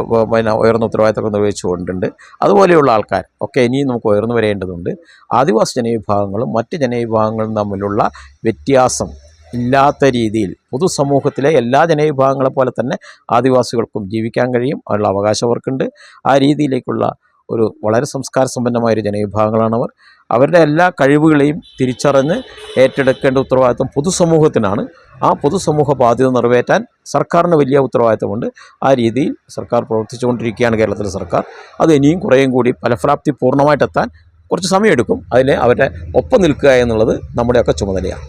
ഉയർന്ന ഉത്തരവാദിത്തമൊക്കെ നിർവഹിച്ചുകൊണ്ടുണ്ട്. അതുപോലെയുള്ള ആൾക്കാർ ഒക്കെ ഇനിയും നമുക്ക് ഉയർന്നു വരേണ്ടതുണ്ട്. ആദിവാസി ജനവിഭാഗങ്ങളും മറ്റ് ജനവിഭാഗങ്ങളും തമ്മിലുള്ള വ്യത്യാസം ഇല്ലാത്ത രീതിയിൽ പൊതുസമൂഹത്തിലെ എല്ലാ ജനവിഭാഗങ്ങളെ പോലെ തന്നെ ആദിവാസികൾക്കും ജീവിക്കാൻ കഴിയും. അതിനുള്ള അവകാശം അവർക്കുണ്ട്. ആ രീതിയിലേക്കുള്ള ഒരു വളരെ സംസ്കാര സമ്പന്നമായൊരു ജനവിഭാഗങ്ങളാണവർ. അവരുടെ എല്ലാ കഴിവുകളെയും തിരിച്ചറിഞ്ഞ് ഏറ്റെടുക്കേണ്ട ഉത്തരവാദിത്വം പൊതുസമൂഹത്തിനാണ്. ആ പൊതുസമൂഹ ബാധ്യത നിറവേറ്റാൻ സർക്കാരിന് വലിയ ഉത്തരവാദിത്തമുണ്ട്. ആ രീതിയിൽ സർക്കാർ പ്രവർത്തിച്ചുകൊണ്ടിരിക്കുകയാണ് കേരളത്തിലെ സർക്കാർ. അത് ഇനിയും കുറേയും കൂടി ഫലപ്രാപ്തി പൂർണ്ണമായിട്ടെത്താൻ കുറച്ച് സമയമെടുക്കും. അതിൽ അവരുടെ ഒപ്പം നിൽക്കുക എന്നുള്ളത് നമ്മുടെയൊക്കെ ചുമതലയാണ്.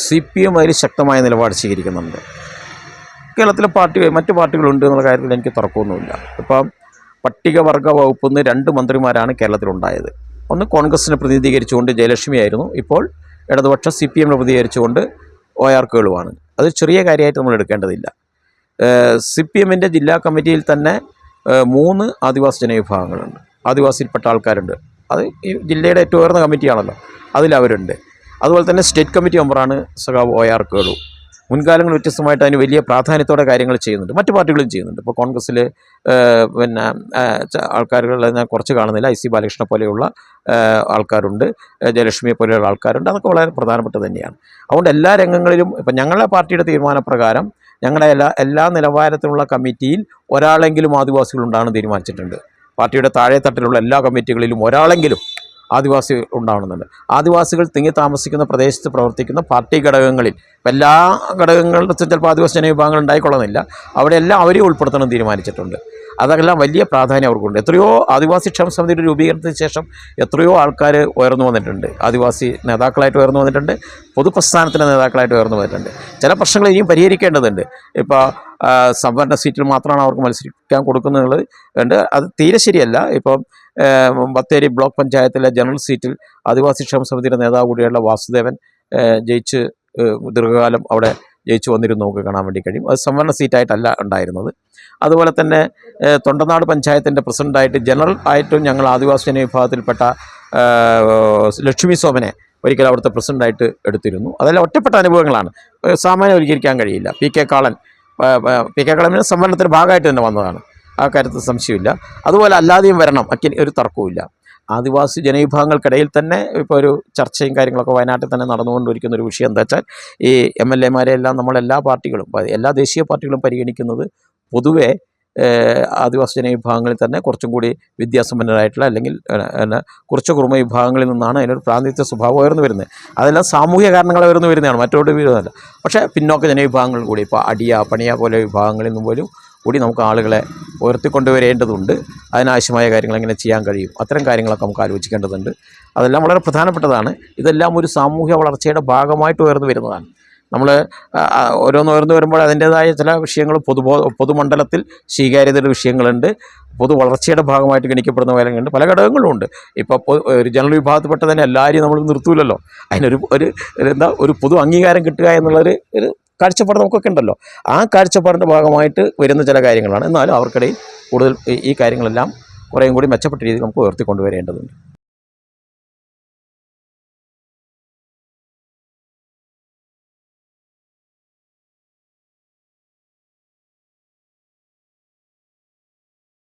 CPM അതിൽ ശക്തമായ നിലപാട് സ്വീകരിക്കുന്നുണ്ട്. കേരളത്തിലെ മറ്റ് പാർട്ടികളുണ്ട് എന്നുള്ള കാര്യത്തിൽ എനിക്ക് തർക്കമൊന്നുമില്ല. ഇപ്പം പട്ടികവർഗ വകുപ്പിൽ നിന്ന് 2 മന്ത്രിമാരാണ് കേരളത്തിലുണ്ടായത്. ഒന്ന് കോൺഗ്രസിനെ പ്രതിനിധീകരിച്ചുകൊണ്ട് ജയലക്ഷ്മി ആയിരുന്നു. ഇപ്പോൾ ഇടതുപക്ഷ CPMനെ പ്രതിനിധീകരിച്ചുകൊണ്ട് OR കേളുവാണ്. അത് ചെറിയ കാര്യമായിട്ട് നമ്മൾ എടുക്കേണ്ടതില്ല. CPMൻ്റെ ജില്ലാ കമ്മിറ്റിയിൽ തന്നെ 3 ആദിവാസി ജനവിഭാഗങ്ങളുണ്ട്, ആദിവാസിയിൽപ്പെട്ട ആൾക്കാരുണ്ട്. അത് ഈ ജില്ലയുടെ ഏറ്റവും ഉയർന്ന കമ്മിറ്റിയാണല്ലോ, അതിലവരുണ്ട്. അതുപോലെ തന്നെ സ്റ്റേറ്റ് കമ്മിറ്റി മെമ്പറാണ് സഖാവ് OR കേളു. മുൻകാലങ്ങൾ വ്യത്യസ്തമായിട്ട് അതിന് വലിയ പ്രാധാന്യത്തോടെ കാര്യങ്ങൾ ചെയ്യുന്നുണ്ട്. മറ്റു പാർട്ടികളും ചെയ്യുന്നുണ്ട്. ഇപ്പോൾ കോൺഗ്രസ്സിൽ പിന്നെ ആൾക്കാരുകളെ ഞാൻ കുറച്ച് കാണുന്നില്ല. IC ബാലകൃഷ്ണനെ പോലെയുള്ള ആൾക്കാരുണ്ട്, ജയലക്ഷ്മിയെ പോലെയുള്ള ആൾക്കാരുണ്ട്. അതൊക്കെ വളരെ പ്രധാനപ്പെട്ടത് തന്നെയാണ്. അതുകൊണ്ട് എല്ലാ രംഗങ്ങളിലും ഇപ്പം ഞങ്ങളുടെ പാർട്ടിയുടെ തീരുമാനപ്രകാരം ഞങ്ങളുടെ എല്ലാ നിലവാരത്തിലുള്ള കമ്മിറ്റിയിൽ ഒരാളെങ്കിലും ആദിവാസികളുണ്ടാകുമെന്ന് തീരുമാനിച്ചിട്ടുണ്ട്. പാർട്ടിയുടെ താഴെത്തട്ടിലുള്ള എല്ലാ കമ്മിറ്റികളിലും ഒരാളെങ്കിലും ആദിവാസി ഉണ്ടാവണമെന്നുണ്ട്. ആദിവാസികൾ തിങ്ങി താമസിക്കുന്ന പ്രദേശത്ത് പ്രവർത്തിക്കുന്ന പാർട്ടി ഘടകങ്ങളിൽ എല്ലാ ഘടകങ്ങളിലും ചിലപ്പോൾ ആദിവാസി ജനവിഭാഗങ്ങൾ ഉണ്ടായിക്കൊള്ളുന്നില്ല, അവിടെയെല്ലാം അവരെ ഉൾപ്പെടുത്തണം തീരുമാനിച്ചിട്ടുണ്ട്. അതെല്ലാം വലിയ പ്രാധാന്യം അവർക്കുണ്ട്. എത്രയോ ആദിവാസി ക്ഷേമ സമിതിയുടെ രൂപീകരണത്തിന് ശേഷം എത്രയോ ആൾക്കാർ ഉയർന്നു വന്നിട്ടുണ്ട്, ആദിവാസി നേതാക്കളായിട്ട് ഉയർന്നു വന്നിട്ടുണ്ട്, പൊതുപ്രസ്ഥാനത്തിൻ്റെ നേതാക്കളായിട്ട് ഉയർന്നു വന്നിട്ടുണ്ട്. ചില പ്രശ്നങ്ങൾ ഇനിയും പരിഹരിക്കേണ്ടതുണ്ട്. ഇപ്പോൾ സംവരണ സീറ്റിൽ മാത്രമാണ് അവർക്ക് മത്സരിക്കാൻ കൊടുക്കുന്നത് ഉണ്ട്, അത് തീരെ ശരിയല്ല. ഇപ്പം ബത്തേരി ബ്ലോക്ക് പഞ്ചായത്തിലെ ജനറൽ സീറ്റിൽ ആദിവാസി ക്ഷേമ സമിതിയുടെ നേതാവ് കൂടിയുള്ള വാസുദേവൻ ജയിച്ച് ദീർഘകാലം അവിടെ ജയിച്ചു വന്നിരുന്നു, നമുക്ക് കാണാൻ വേണ്ടി കഴിയും. അത് സംവരണ സീറ്റായിട്ടല്ല ഉണ്ടായിരുന്നത്. അതുപോലെ തന്നെ തൊണ്ടനാട് പഞ്ചായത്തിൻ്റെ പ്രസിഡൻ്റായിട്ട് ജനറൽ ആയിട്ടും ഞങ്ങൾ ആദിവാസി ജനവിഭാഗത്തിൽപ്പെട്ട ലക്ഷ്മി സോമനെ ഒരിക്കലും അവിടുത്തെ പ്രസിഡൻ്റായിട്ട് എടുത്തിരുന്നു. അതെല്ലാം ഒറ്റപ്പെട്ട അനുഭവങ്ങളാണ്, സാമാന്യവൽക്കരിക്കാൻ കഴിയില്ല. പി കെ കാളൻ സംവരണത്തിൻ്റെ ഭാഗമായിട്ട് തന്നെ വന്നതാണ്, ആ കാര്യത്തിൽ സംശയമില്ല. അതുപോലെ അല്ലാതെയും വരണം, ഒരു തർക്കവുമില്ല. ആദിവാസി ജനവിഭാഗങ്ങൾക്കിടയിൽ തന്നെ ഇപ്പോൾ ഒരു ചർച്ചയും കാര്യങ്ങളൊക്കെ വയനാട്ടിൽ തന്നെ നടന്നുകൊണ്ടിരിക്കുന്ന ഒരു വിഷയം എന്താ വെച്ചാൽ, ഈ MLA മാരെല്ലാം നമ്മളെല്ലാ പാർട്ടികളും, എല്ലാ ദേശീയ പാർട്ടികളും പരിഗണിക്കുന്നത് പൊതുവേ ആദിവാസി ജനവിഭാഗങ്ങളിൽ തന്നെ കുറച്ചും കൂടി വിദ്യാസമ്പന്നരായിട്ടുള്ള അല്ലെങ്കിൽ കുറച്ച് കുറുമ വിഭാഗങ്ങളിൽ നിന്നാണ് അതിനൊരു പ്രാതിനിധ്യ സ്വഭാവം ഉയർന്നു വരുന്നത്. അതെല്ലാം സാമൂഹിക കാരണങ്ങൾ ഉയർന്നു വരുന്നതാണ്, മറ്റോട് വരുന്നതല്ല. പക്ഷേ പിന്നോക്ക ജനവിഭാഗങ്ങൾ കൂടി, ഇപ്പോൾ പണിയ പോലെ വിഭാഗങ്ങളിൽ നിന്ന് പോലും കൂടി നമുക്ക് ആളുകളെ ഉയർത്തിക്കൊണ്ടുവരേണ്ടതുണ്ട്. അതിനാവശ്യമായ കാര്യങ്ങൾ എങ്ങനെ ചെയ്യാൻ കഴിയും, അത്തരം കാര്യങ്ങളൊക്കെ നമുക്ക് ആലോചിക്കേണ്ടതുണ്ട്. അതെല്ലാം വളരെ പ്രധാനപ്പെട്ടതാണ്. ഇതെല്ലാം ഒരു സാമൂഹ്യ വളർച്ചയുടെ ഭാഗമായിട്ട് ഉയർന്നു വരുന്നതാണ്. നമ്മൾ ഓരോന്ന് ഉയർന്നു വരുമ്പോൾ അതിൻ്റേതായ ചില വിഷയങ്ങൾ പൊതുമണ്ഡലത്തിൽ സ്വീകാര്യതയുടെ വിഷയങ്ങളുണ്ട്, പൊതു വളർച്ചയുടെ ഭാഗമായിട്ട് ഗണിക്കപ്പെടുന്ന കാര്യങ്ങളുണ്ട്, പല ഘടകങ്ങളുമുണ്ട്. ഇപ്പോൾ ഒരു ജനറൽ വിഭാഗത്തിൽപ്പെട്ട തന്നെ എല്ലാവരെയും നമ്മൾ നിർത്തൂലല്ലോ. അതിനൊരു ഒരു പൊതു അംഗീകാരം കിട്ടുക എന്നുള്ളൊരു കാഴ്ചപ്പാട് നമുക്കൊക്കെ ഉണ്ടല്ലോ. ആ കാഴ്ചപ്പാടിൻ്റെ ഭാഗമായിട്ട് വരുന്ന ചില കാര്യങ്ങളാണ്. എന്നാലും അവർക്കിടയിൽ കൂടുതൽ ഈ കാര്യങ്ങളെല്ലാം കുറേയും കൂടി മെച്ചപ്പെട്ട രീതിയിൽ നമുക്ക് ഉയർത്തിക്കൊണ്ടുവരേണ്ടതുണ്ട്.